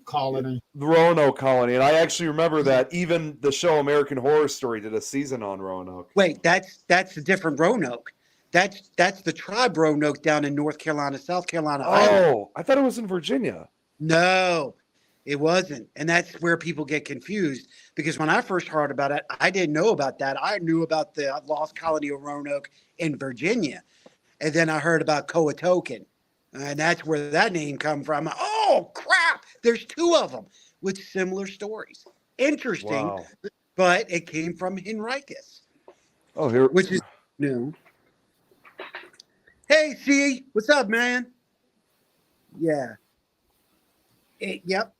colony. The Roanoke colony. And I actually remember that even the show American Horror Story did a season on Roanoke. Wait, that's a different Roanoke. That's the tribe Roanoke down in North Carolina, South Carolina. Oh, I thought it was in Virginia. No, it wasn't. And that's where people get confused, because when I first heard about it, I didn't know about that. I knew about the lost colony of Roanoke in Virginia. And then I heard about Coatocan. And that's where that name come from. Oh, crap. There's two of them with similar stories. Interesting. Wow. But it came from Henricus. Oh, here. Which is new. Hey, C. What's up, man? Yeah. Yep.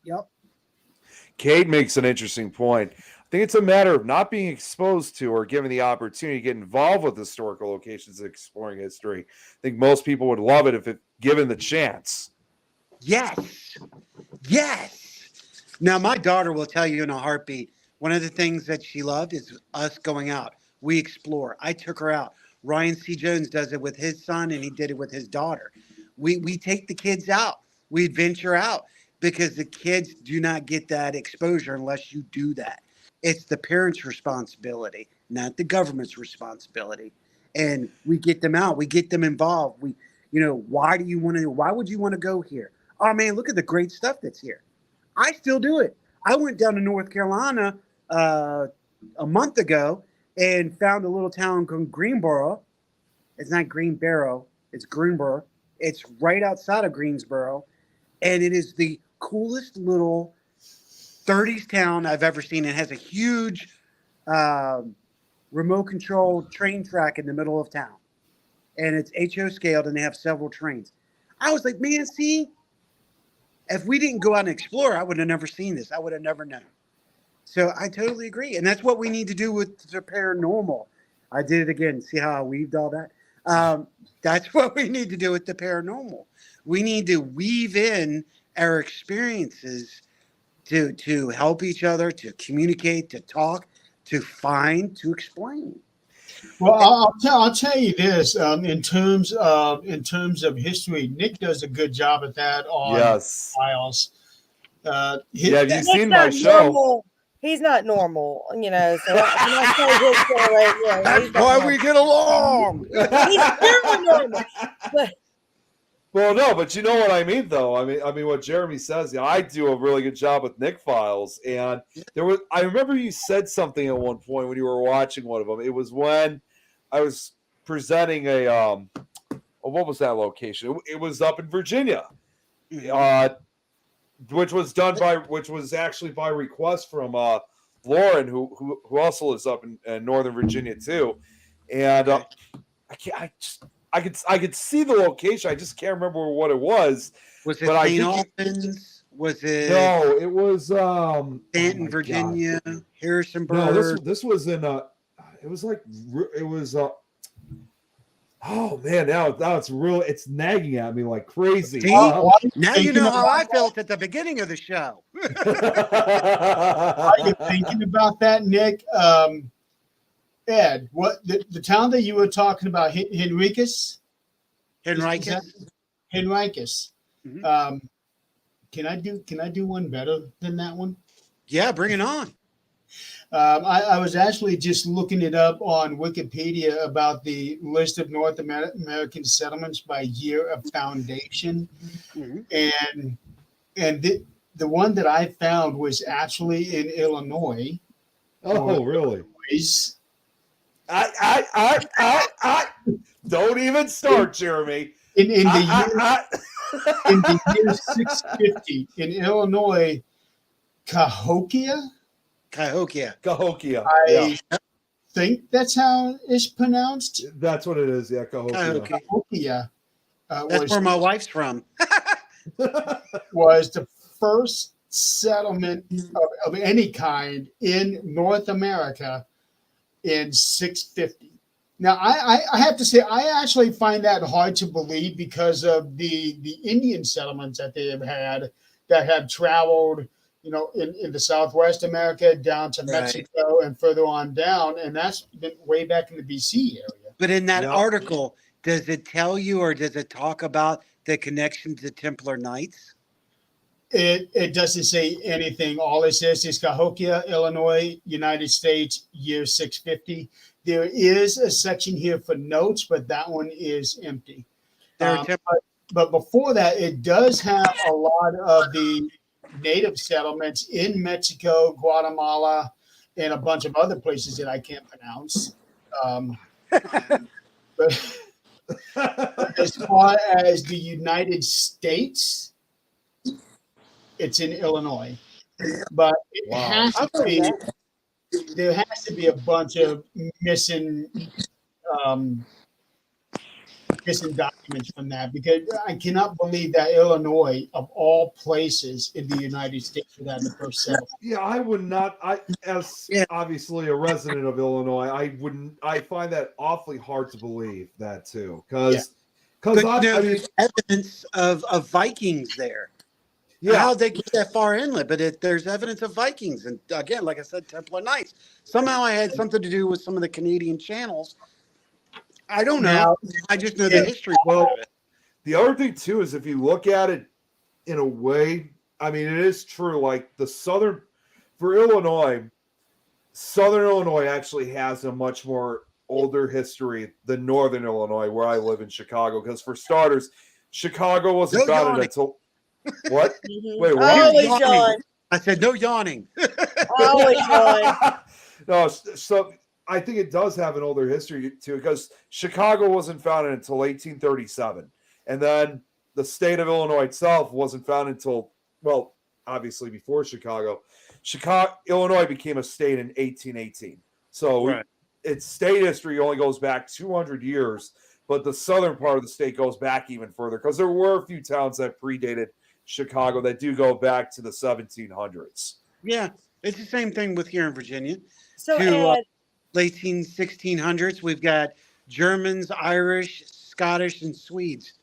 Kate makes an interesting point. I think it's a matter of not being exposed to or given the opportunity to get involved with historical locations and exploring history. I think most people would love it if given the chance. Yes. Now, my daughter will tell you in a heartbeat, one of the things that she loved is us going out. We explore. I took her out. Ryan C. Jones does it with his son, and he did it with his daughter. We take the kids out. We venture out, because the kids do not get that exposure unless you do that. It's the parents' responsibility, not the government's responsibility. And we get them out. We get them involved. Why would you want to go here? Oh, man, look at the great stuff that's here. I still do it. I went down to North Carolina a month ago and found a little town called Greenboro. It's not Greenboro, it's Greenboro. It's right outside of Greensboro, and it is the coolest little 30s town I've ever seen. It has a huge remote control train track in the middle of town, and it's HO scaled, and they have several trains. I was like, man, see, if we didn't go out and explore, I would have never seen this. I would have never known. So I totally agree, and that's what we need to do with the paranormal. I did it again. See how I weaved all that? That's what we need to do with the paranormal. We need to weave in our experiences to help each other, to communicate, to talk, to find, to explain. Well, I'll tell you this. In terms of history, Nick does a good job at that on Yes. files. Yeah, have you Nick's seen my not show? normal. He's not normal, So I say his story, he's not normal. get along. He's very normal. But Well, no, but you know what I mean, though. I mean, what Jeremy says. I do a really good job with Nick Files, and I remember you said something at one point when you were watching one of them. It was when I was presenting what was that location? It was up in Virginia, which was actually by request from Lauren, who also lives up in Northern Virginia too, and I could see the location. I just can't remember what it was. Was it But St. Albans? Was it No, it was Stanton, Virginia, Harrisonburg? No, this was in it was oh man, now it's nagging at me like crazy. See? Now you know how I felt at the beginning of the show. Are you thinking about that, Nick? Ed, what the town that you were talking about, Henricus? Henricus. Henricus. Mhm. Can I do one better than that one? Yeah, bring it on. I was actually just looking it up on Wikipedia about the list of North American settlements by year of foundation, Mhm. and the one that I found was actually in Illinois. Oh, really? Is I don't even start, Jeremy. in the year 650 in Illinois, Cahokia. Cahokia. Yeah. Think that's how it's pronounced. That's what it is. Yeah, Cahokia. Cahokia That's where my wife's from. was the first settlement of any kind in North America in 650. Now, I have to say, I actually find that hard to believe because of the Indian settlements that they have had that have traveled, in the Southwest America down to Mexico and further on down. And that's been way back in the BC area. But in that article, does it tell you or does it talk about the connection to Templar Knights? It doesn't say anything. All it says is Cahokia, Illinois, United States, year 650. There is a section here for notes, but that one is empty. But before that, it does have a lot of the native settlements in Mexico, Guatemala, and a bunch of other places that I can't pronounce. But as far as the United States, it's in Illinois. But it has to be. There has to be a bunch of missing documents from that, because I cannot believe that Illinois, of all places in the United States, would have the first settlement. Yeah, I would not. As obviously a resident of Illinois, I wouldn't. I find that awfully hard to believe that too, because there's evidence of Vikings there. Yeah, how'd they get that far inland? But there's evidence of Vikings, and again, like I said, Templar Knights. Somehow, I had something to do with some of the Canadian channels. I don't know. I just know the history. Well, the other thing too is if you look at it in a way, I mean, it is true. Like Southern Illinois actually has a much more older history than Northern Illinois, where I live in Chicago. Because for starters, Chicago wasn't founded until. What? Wait, what? Always John. I said no yawning. Always John. No, so I think it does have an older history too, because Chicago wasn't founded until 1837, and then the state of Illinois itself wasn't founded until, well, obviously before Chicago. Illinois became a state in 1818. So Right. its state history only goes back 200 years, but the southern part of the state goes back even further because there were a few towns that predated Chicago that do go back to the 1700s. Yeah, it's the same thing with here in Virginia. So To Ed, late 1600s, we've got Germans, Irish, Scottish, and Swedes.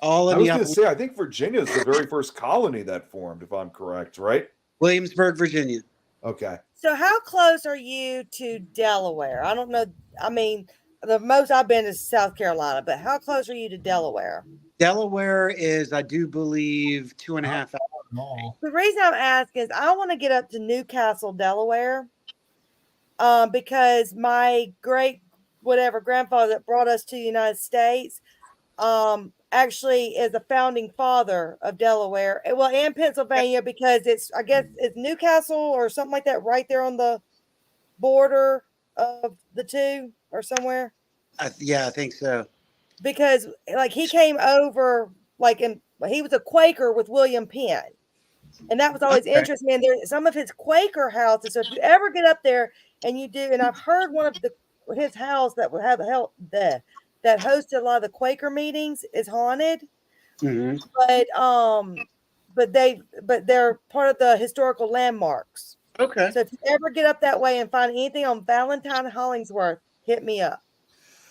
All I in was the going to say, I think Virginia is the very first colony that formed, if I'm correct, right? Williamsburg, Virginia. Okay. so how close are you to Delaware? I don't know. I mean, the most I've been is South Carolina, but how close are you to Delaware? Delaware is, I do believe, 2.5 hours. No. The reason I'm asking is I want to get up to Newcastle, Delaware, because my great grandfather that brought us to the United States, actually is a founding father of Delaware, well, and Pennsylvania, because I guess it's Newcastle or something like that, right there on the border of the two or somewhere. Yeah, I think so. Because like he came over, and he was a Quaker with William Penn. And that was always Okay. interesting. And there's some of his Quaker houses. So if you ever get up there and you do, and I've heard one of his house that would have that hosted a lot of the Quaker meetings is haunted. Mhm. But they're part of the historical landmarks. Okay. So if you ever get up that way and find anything on Valentine Hollingsworth, hit me up.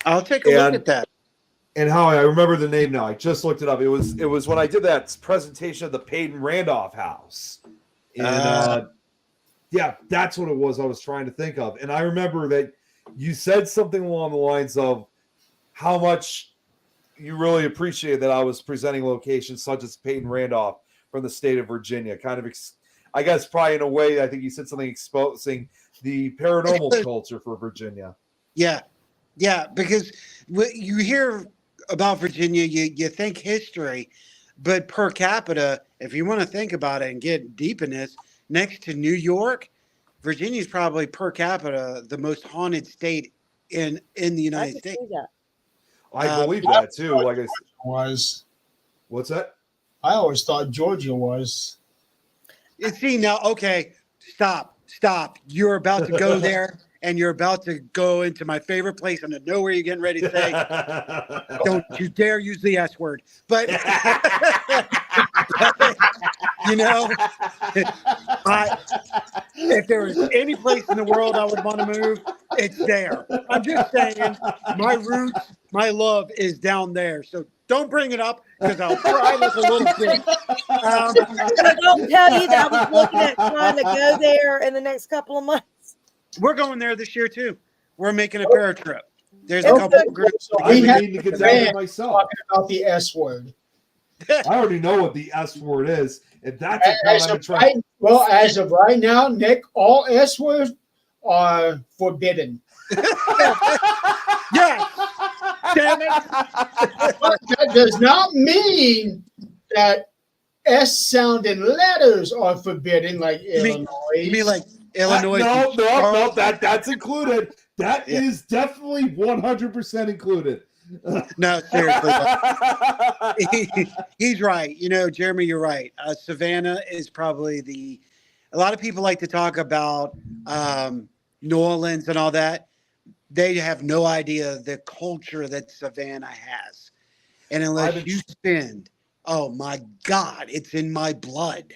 I'll take a look at that. And how I remember the name now. I just looked it up. It was when I did that presentation of the Peyton Randolph house. And yeah, that's what it was I was trying to think of. And I remember that you said something along the lines of how much you really appreciated that I was presenting locations such as Peyton Randolph from the state of Virginia. Kind of, I guess, probably in a way, I think you said something exposing the paranormal culture for Virginia. Yeah. Yeah, because you hear about Virginia, you think history, but per capita, if you want to think about it and get deep in this, next to New York, Virginia is probably per capita the most haunted state in the United States. I believe that too. Like I said, Was what's that? I always thought Georgia was. See, now, okay, stop. You're about to go there. And you're about to go into my favorite place, and I know where you're getting ready to say, don't you dare use the S word. But, you know, if there was any place in the world I would want to move, it's there. I'm just saying my roots, my love is down there. So don't bring it up because I'll cry like a little kid. So don't tell you that I was looking at trying to go there in the next couple of months. We're going there this year too. We're making a para trip. There's a couple of groups. So I we have need to get a down there man myself. talking about the S word. I already know what the S word is. If that's a As town I'm of trying. as of right now, Nick, all S words are forbidden. Yeah. Damn it. But that does not mean that S sounding letters are forbidden, like Illinois. You mean like Illinois? No, that's included. That is definitely 100% included. No, seriously. He's right. You know, Jeremy, you're right. Savannah is probably a lot of people like to talk about New Orleans and all that. They have no idea the culture that Savannah has. And unless you spend, oh my God, it's in my blood.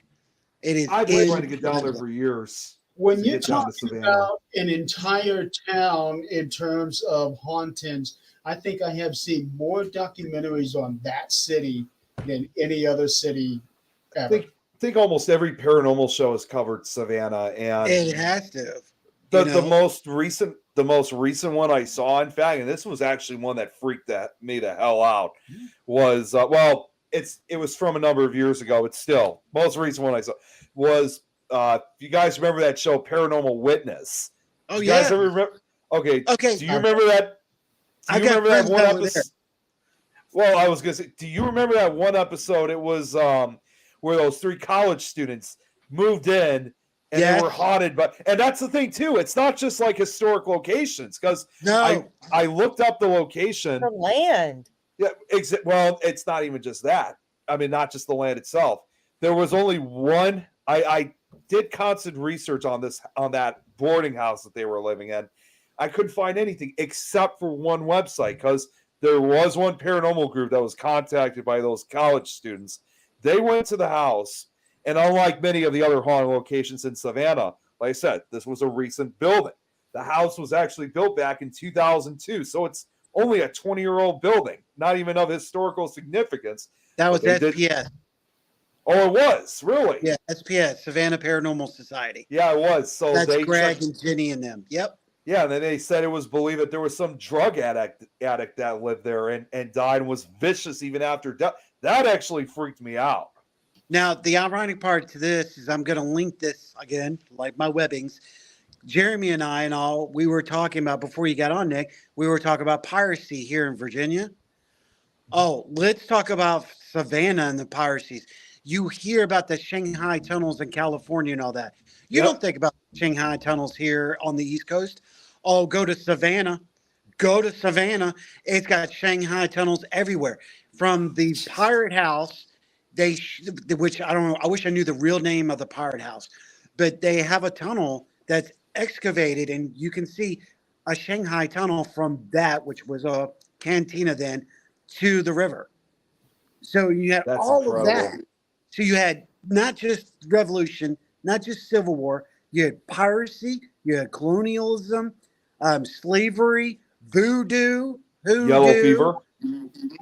It is. I've been trying to get down there for years. When you're talking about an entire town in terms of hauntings, I think I have seen more documentaries on that city than any other city ever. I think almost every paranormal show has covered Savannah, and it has to. The most recent one I saw, in fact, and this was actually one that freaked me the hell out, was it was from a number of years ago. It's still most recent one I saw was you guys remember that show Paranormal Witness? Oh, you guys ever remember? Okay. Do you remember that? Do you remember that one episode? Well, I was gonna say, do you remember that one episode? It was where those 3 college students moved in and they were haunted. And that's the thing too. It's not just like historic locations, because I looked up the location. The land. Yeah, well, it's not even just that. I mean, not just the land itself. There was only one. I did constant research on that boarding house that they were living in. I couldn't find anything except for one website, because there was one paranormal group that was contacted by those college students. They went to the house, and unlike many of the other haunted locations in Savannah, like I said, this was a recent building. The house was actually built back in 2002, so it's only a 20-year-old building, not even of historical significance. That was SPS. Oh, it was? Really? Yeah, SPS, Savannah Paranormal Society. Yeah, it was. So that's Greg and Jenny and them. Yep. Yeah, and then they said it was believed that there was some drug addict that lived there and died and was vicious even after death. That actually freaked me out. Now, the ironic part to this is I'm going to link this again, like my webbings. Jeremy and we were talking about, before you got on, Nick, we were talking about piracy here in Virginia. Oh, let's talk about Savannah and the piracies. You hear about the Shanghai tunnels in California and all that. You don't think about Shanghai tunnels here on the East Coast. Oh, go to Savannah. Go to Savannah. It's got Shanghai tunnels everywhere. From the pirate house, which I don't know, I wish I knew the real name of the pirate house, but they have a tunnel that's excavated, and you can see a Shanghai tunnel from that, which was a cantina then, to the river. So you had all of that. So you had not just revolution, not just civil war, you had piracy, you had colonialism, slavery, voodoo,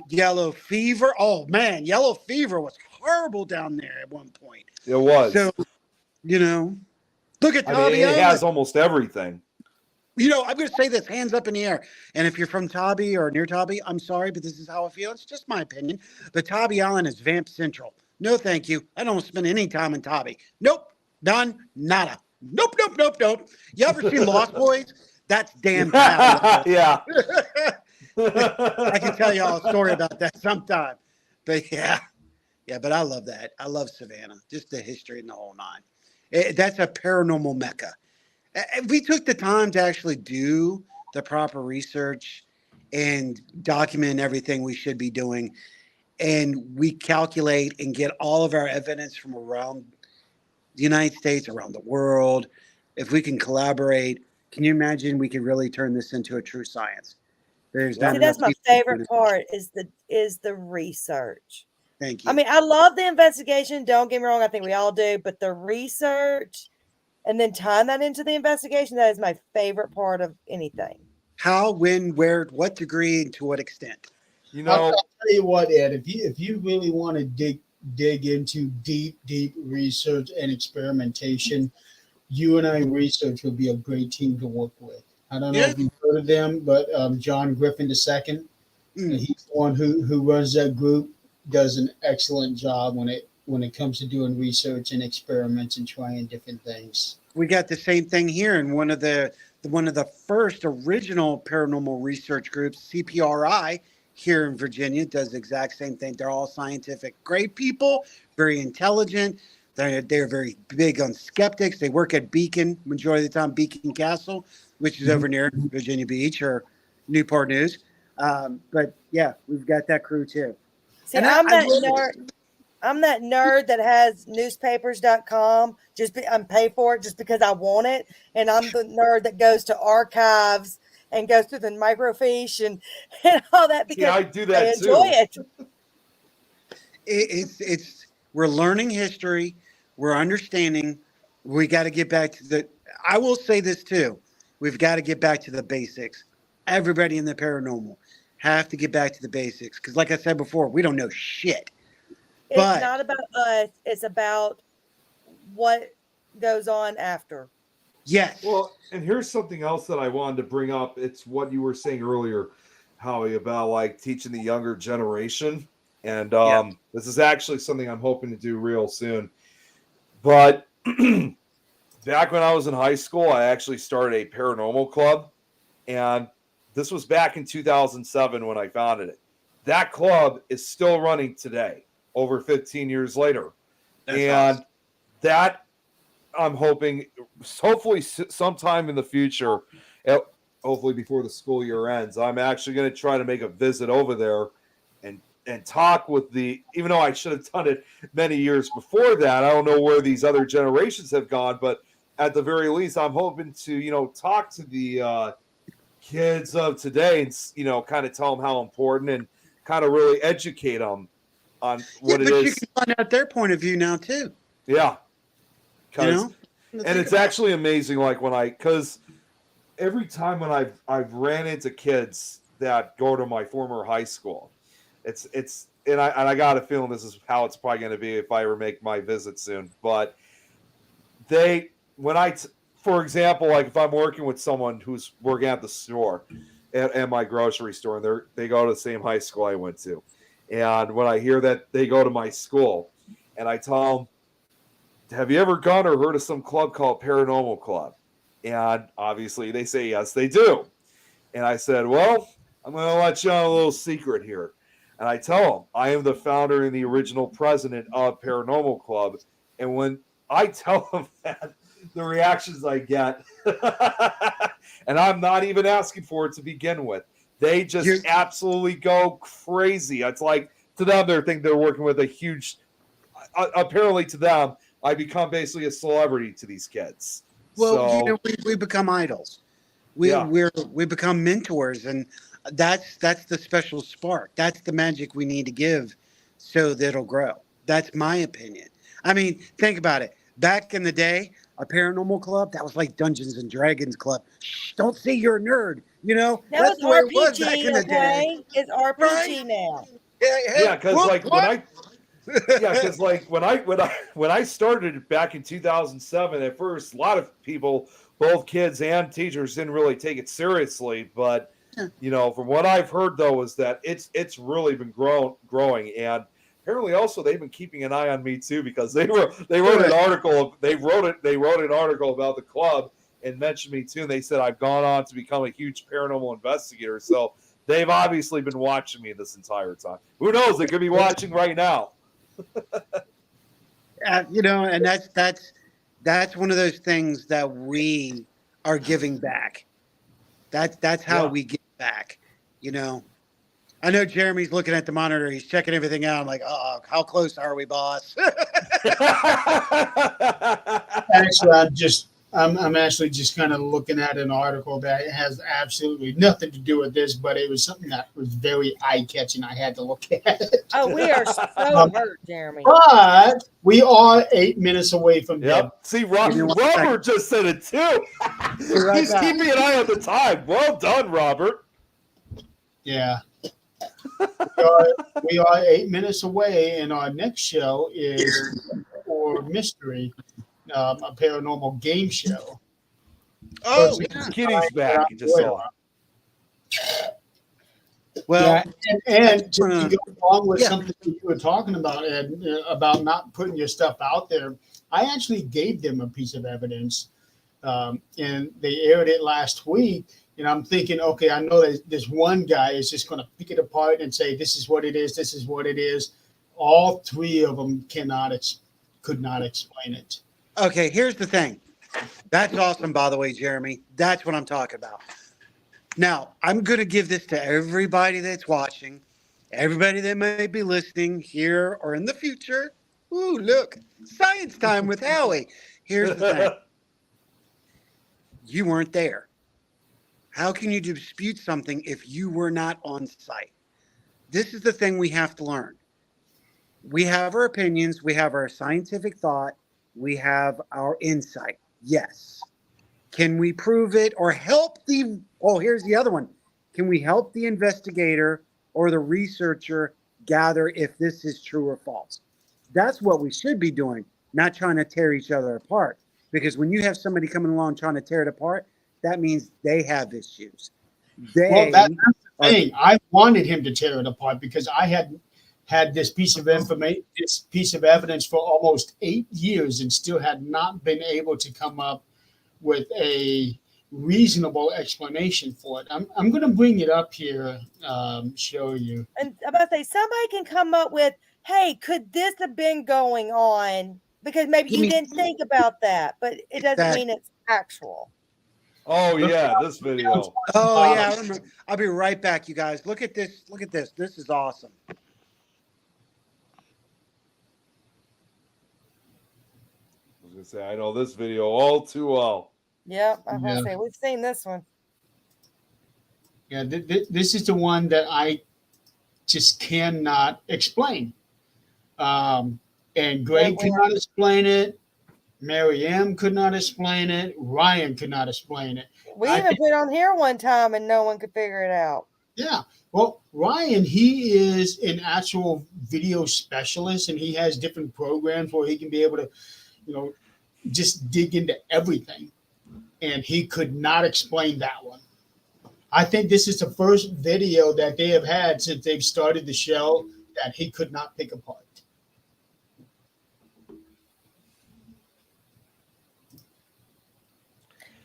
yellow fever. Oh man, yellow fever was horrible down there at one point. It was. So, look at Tobby. It has almost everything. I'm going to say this, hands up in the air. And if you're from Tobby or near Tobby, I'm sorry, but this is how I feel. It's just my opinion. But Tobby Island is Vamp Central. No, thank you. I don't spend any time in Tobby. Nope. None. Nada. Nope. You ever see Lost Boys? That's damn bad. Yeah. I can tell you all a story about that sometime. But yeah, but I love that. I love Savannah. Just the history and the whole nine. That's a paranormal mecca. We took the time to actually do the proper research and document everything we should be doing. And we calculate and get all of our evidence from around the United States, around the world. If we can collaborate, can you imagine we could really turn this into a true science? That's my favorite part is the research. Thank you. I mean, I love the investigation. Don't get me wrong. I think we all do. But the research and then tying that into the investigation, that is my favorite part of anything. How, when, where, what degree, and to what extent? I'll tell you what, Ed, if you really want to dig into deep research and experimentation, you and I Research would be a great team to work with. I don't know if you've heard of them, but John Griffin II, he's the one who runs that group, does an excellent job when it comes to doing research and experiments and trying different things. We got the same thing here in one of the first original paranormal research groups, CPRI, here in Virginia, does the exact same thing. They're all scientific, great people, very intelligent. They're very big on skeptics. They work at Beacon, majority of the time, Beacon Castle, which is over near Virginia Beach or Newport News. But yeah, we've got that crew too. See, and I'm that nerd that has newspapers.com. I'm paid for it just because I want it. And I'm the nerd that goes to archives and goes through the microfiche and all that because I do that I enjoy too. it. We're learning history. We're understanding. We got to get back to I will say this too. We've got to get back to the basics. Everybody in the paranormal have to get back to the basics. Because like I said before, we don't know shit. It's not about us. It's about what goes on after. Yes. Well, and here's something else that I wanted to bring up. It's what you were saying earlier, Howie, about like teaching the younger generation. And this is actually something I'm hoping to do real soon. But back when I was in high school, I actually started a paranormal club. And this was back in 2007 when I founded it. That club is still running today, over 15 years later. That's awesome. That I'm hoping, hopefully, sometime in the future, hopefully before the school year ends, I'm actually going to try to make a visit over there and talk with even though I should have done it many years before that. I don't know where these other generations have gone, but at the very least, I'm hoping to, talk to the kids of today and, kind of tell them how important and kind of really educate them on what it but is. you can find out their point of view now too. Yeah. You know, And it's actually amazing, like because every time when I've ran into kids that go to my former high school, and I got a feeling this is how it's probably going to be if I ever make my visit soon. But for example, like if I'm working with someone who's working at the store, at my grocery store, and they go to the same high school I went to, and when I hear that they go to my school, and I tell them, have you ever gone or heard of some club called Paranormal Club? And obviously they say yes, they do. And I said, well, I'm going to let you on a little secret here. And I tell them, I am the founder and the original president of Paranormal Club. And when I tell them that, the reactions I get, and I'm not even asking for it to begin with, they just absolutely go crazy. It's like, to them, they think they're working with a huge, apparently to them, I become basically a celebrity to these kids. Well, we become idols. We become mentors, and that's the special spark. That's the magic we need to give so that it'll grow. That's my opinion. I mean, think about it. Back in the day, a paranormal club, that was like Dungeons and Dragons club. Shh, don't say you're a nerd. That That's was the way it was RPG, back in the day. okay? It's RPG Right? now. Yeah, because like when I started back in 2007, at first a lot of people, both kids and teachers, didn't really take it seriously. But from what I've heard though, is that it's really been growing, and apparently also they've been keeping an eye on me too, because they wrote an article. They wrote an article about the club and mentioned me too. And they said I've gone on to become a huge paranormal investigator. So they've obviously been watching me this entire time. Who knows? They could be watching right now. And that's one of those things that we are giving back. That's how we give back. I know Jeremy's looking at the monitor. He's checking everything out. I'm like, how close are we, boss? Actually, I'm actually just kind of looking at an article that has absolutely nothing to do with this, but it was something that was very eye-catching. I had to look at it. Oh, we are so hurt, Jeremy. But we are 8 minutes away from them. See, Robert just said it too. He's keeping an eye on the time. Well done, Robert. Yeah. We are 8 minutes away, and our next show is for mystery. A paranormal game show. Oh, Kitty's back. You just saw. Well, and to go along with something you were talking about, Ed, about not putting your stuff out there, I actually gave them a piece of evidence, and they aired it last week. And I'm thinking, okay, I know that this one guy is just going to pick it apart and say, this is what it is, this is what it is. All three of them could not explain it. Okay, here's the thing. That's awesome, by the way, Jeremy. That's what I'm talking about. Now, I'm going to give this to everybody that's watching, everybody that may be listening here or in the future. Ooh, look, science time with Howie. Here's the thing. You weren't there. How can you dispute something if you were not on site? This is the thing we have to learn. We have our opinions. We have our scientific thought. We have our insight. Yes. Can we prove it or help here's the other one. Can we help the investigator or the researcher gather if this is true or false? That's what we should be doing, not trying to tear each other apart. Because when you have somebody coming along trying to tear it apart, that means they have issues. That's the thing. I wanted him to tear it apart because I had this piece of information, this piece of evidence for almost 8 years and still had not been able to come up with a reasonable explanation for it. I'm going to bring it up here, show you. And I'm about to say, somebody can come up with, hey, could this have been going on because maybe Give you me- didn't think about that, but it doesn't mean it's actual. Oh yeah, this video. Oh yeah, I remember. I'll be right back, you guys. Look at this. Look at this. This is awesome. I was gonna say I know this video all too well. Yep, I was Yeah. gonna say we've seen this one. Yeah, this is the one that I just cannot explain. And Greg could not explain it. Mary M could not explain it. Ryan could not explain it. We I even think- put on here one time and no one could figure it out. Yeah. Well, Ryan, he is an actual video specialist, and he has different programs where he can be able to, just dig into everything. And he could not explain that one. I think this is the first video that they have had since they've started the show that he could not pick apart.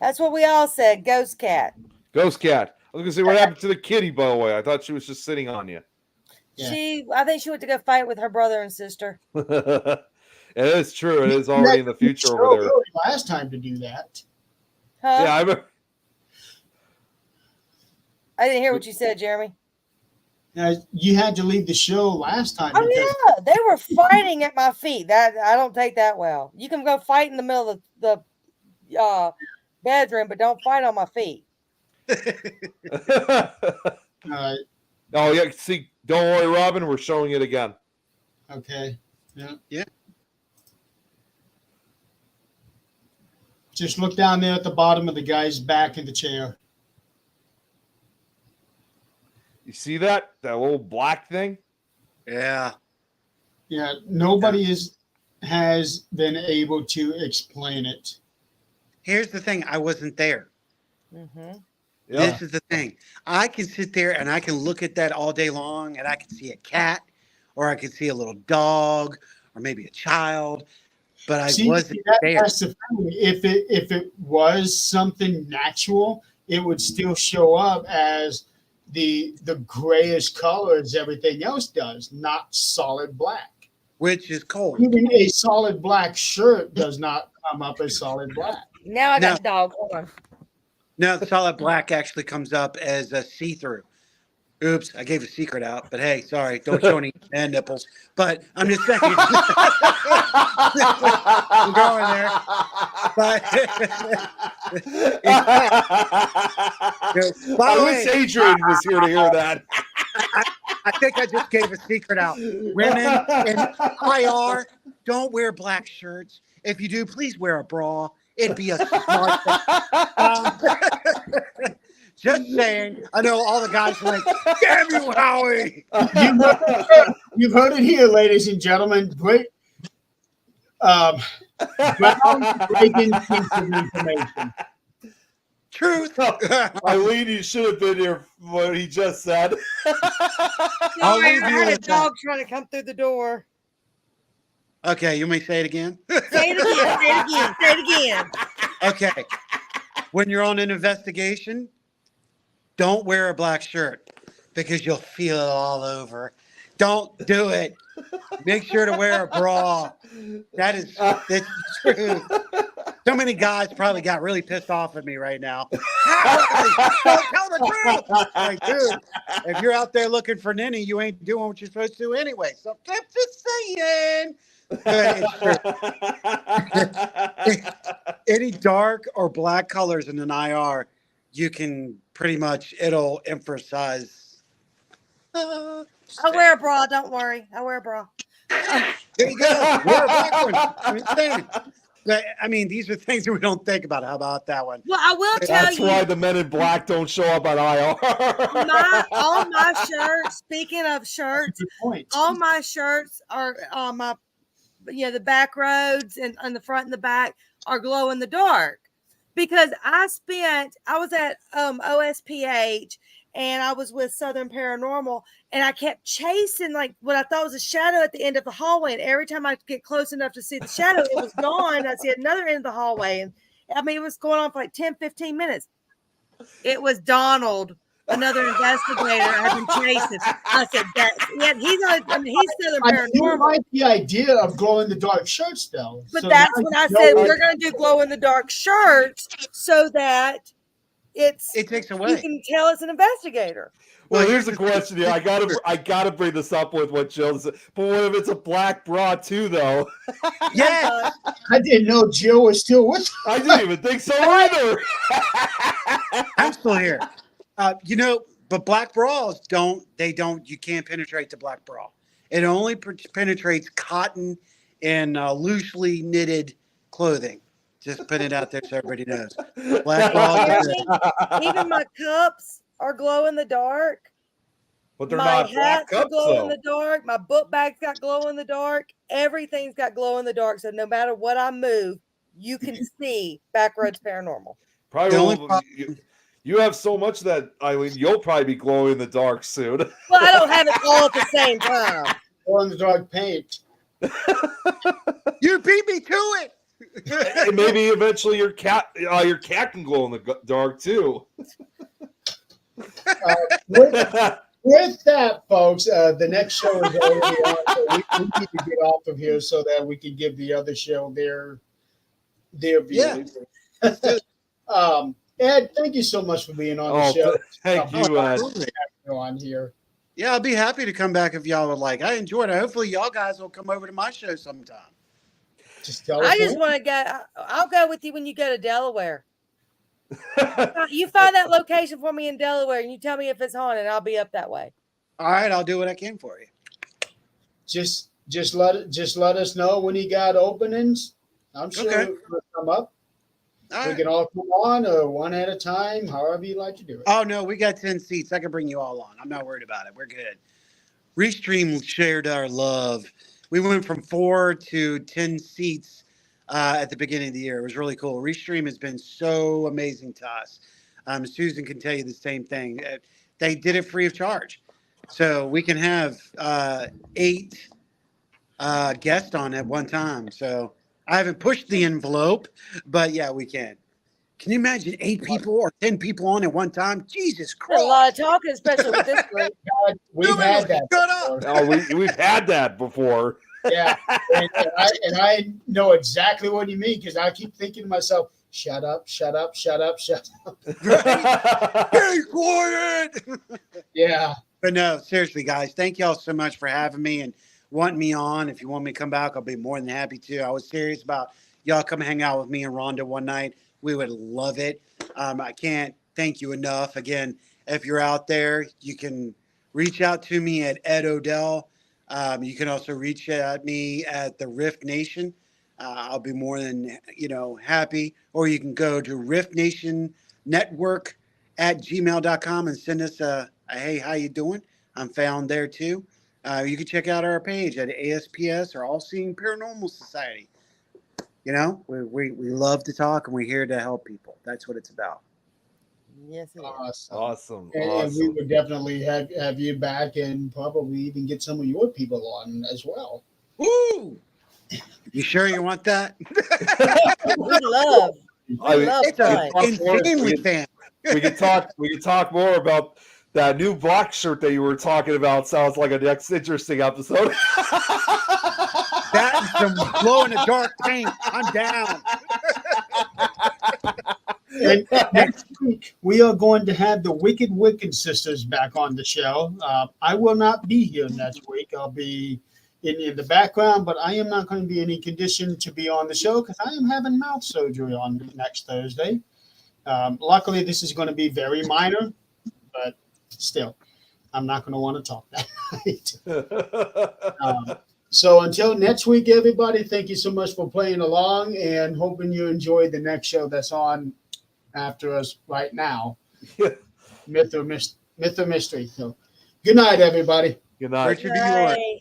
That's what we all said. Ghost cat. Ghost cat. I was gonna say what happened to the kitty, by the way. I thought she was just sitting on you. Yeah. I think she went to go fight with her brother and sister. It is true. It is already in the future over there. Really last time to do that. Huh? Yeah, I remember. I didn't hear what you said, Jeremy. Now, you had to leave the show last time Oh because yeah, they were fighting at my feet. That I don't take that well. You can go fight in the middle of the bedroom, but don't fight on my feet. Oh yeah, see, don't worry, Robin. We're showing it again. okay. Yeah. Yeah. Just look down there at the bottom of the guy's back in the chair. You see that little black thing? Yeah. Yeah, nobody has been able to explain it. Here's the thing. I wasn't there. Mm-hmm. Yeah. This is the thing. I can sit there and I can look at that all day long, and I can see a cat, or I can see a little dog, or maybe a child, but I wasn't there. That's the thing. If it was something natural, it would still show up as the grayish color as everything else does, not solid black. Which is cold. Even a solid black shirt does not come up as solid black. Now I got No. the dog. Hold on. No, solid black actually comes up as a see-through. Oops, I gave a secret out, but hey, sorry, don't show any man nipples. But I'm just saying. I'm going there. But by I the wish way, Adrian was here to hear that. I think I just gave a secret out. Women in IR, don't wear black shirts. If you do, please wear a bra. It'd be a smart thing. Just saying. I know all the guys are like, damn you, Howie. You've heard it here, ladies and gentlemen. Great. Breaking piece of information. Truth. Eileen, you should have been here for what he just said. I'll Sorry, leave I you had a with that. dog trying to come through the door. Okay, you may say it again. Say it again. Say it again. Say it again. Okay. When you're on an investigation, don't wear a black shirt because you'll feel it all over. Don't do it. Make sure to wear a bra. That's the truth. So many guys probably got really pissed off at me right now. Don't tell the truth. Like, dude, if you're out there looking for Ninny, you ain't doing what you're supposed to do anyway. So I'm just saying. But it's true. Any dark or black colors in an IR, you can pretty much, it'll emphasize. I wear a bra. Don't worry. I wear a bra. There you go. Wear a black one. I'm saying. But, I mean, these are things that we don't think about. How about that one? Well, I will tell That's you. why the men in black don't show up on IR. All my shirts. Speaking of shirts, Good point. all my shirts are my, the back roads and the front and the back are glow in the dark because I was at OSPH and I was with Southern Paranormal and I kept chasing like what I thought was a shadow at the end of the hallway. And every time I get close enough to see the shadow, it was gone. I see another end of the hallway. And I mean, it was going on for like 10, 15 minutes. It was Donald another investigator I've been chasing. I said, that's it. He's on, I mean, he's Southern I do Paranormal. like the idea of glow in the dark shirts, though. But So that's now when you I know said what- we're going to do glow in the dark shirts so that It takes you away. can tell it's an investigator. Well, Well, here's here's the the thing. question. Yeah, I gotta bring this up with what Jill said. But what if it's a black bra too, though? Yeah. I didn't know Jill was still with. I didn't even think so either. I'm still here. But black bras you can't penetrate the black bra. It only penetrates cotton and loosely knitted clothing. Just put it out there so everybody knows. Black bras are good. Even my cups are glow in the dark. But they're My not black hats are cups, glow in though. the dark. My book bag's got glow in the dark. Everything's got glow in the dark. So no matter what I move, you can see Backroads Paranormal. Probably The only will- you have so much that, Eileen, you'll probably be glowing in the dark soon. Well, I don't have it all at the same time. Glow in the dark paint. You beat me to it. And maybe eventually your cat can glow in the dark too. With that, folks, the next show is already on. So we need to get off of here so that we can give the other show their view. Ed, thank you so much for being on the show. Thank you, Ed. On here. Yeah, I'll be happy to come back if y'all would like. I enjoyed it. Hopefully, y'all guys will come over to my show sometime. Just tell us. I just when. want to go. I'll go with you when you go to Delaware. You find that location for me in Delaware, and you tell me if it's haunted. I'll be up that way. All right, I'll do what I can for you. Just let us know when you got openings. I'm sure Okay. it'll come up. All We right. can all come on or one at a time, however you like to do it. Oh no, we got 10 seats. I can bring you all on. I'm not worried about it. We're good. Restream shared our love. We went from 4 to 10 seats at the beginning of the year. It was really cool. Restream has been so amazing to us. Susan can tell you the same thing. They did it free of charge, so we can have 8 guests on at one time. So I haven't pushed the envelope, but yeah, we can. Can you imagine 8 people or 10 people on at one time? Jesus There's Christ! a lot of talking, especially with this group. We've had that. Shut up. before. We've had that before. Yeah, and I know exactly what you mean because I keep thinking to myself, shut up, shut up, shut up, shut up. Be quiet. Yeah. But no, seriously, guys, thank y'all so much for having me and wanting me on. If you want me to come back, I'll be more than happy to. I was serious about y'all come hang out with me and Rhonda one night. We would love it. I can't thank you enough. Again, if you're out there, you can reach out to me at Ed Odell. You can also reach at me at the Rift Nation. I'll be more than happy. Or you can go to Rift Nation Network at gmail.com and send us a hey, how you doing? I'm found there too. You can check out our page at ASPS or All Seeing Paranormal Society. We love to talk and we're here to help people. That's what it's about. Yes, it is. Awesome. And we would definitely have you back and probably even get some of your people on as well. Woo! You sure you want that? We love It's an fun. insanely fan. We could talk more about that new black shirt that you were talking about. Sounds like a next interesting episode. That and some glow in the dark paint. I'm down. And next week, we are going to have the Wicked Sisters back on the show. I will not be here next week. I'll be in the background, but I am not going to be in any condition to be on the show because I am having mouth surgery on next Thursday. Luckily, this is going to be very minor, but still, I'm not going to want to talk that night. So until next week, everybody, thank you so much for playing along and hoping you enjoy the next show that's on after us right now. Myth or Mystery. So good night, everybody. Good night. Richard, be yours. Right.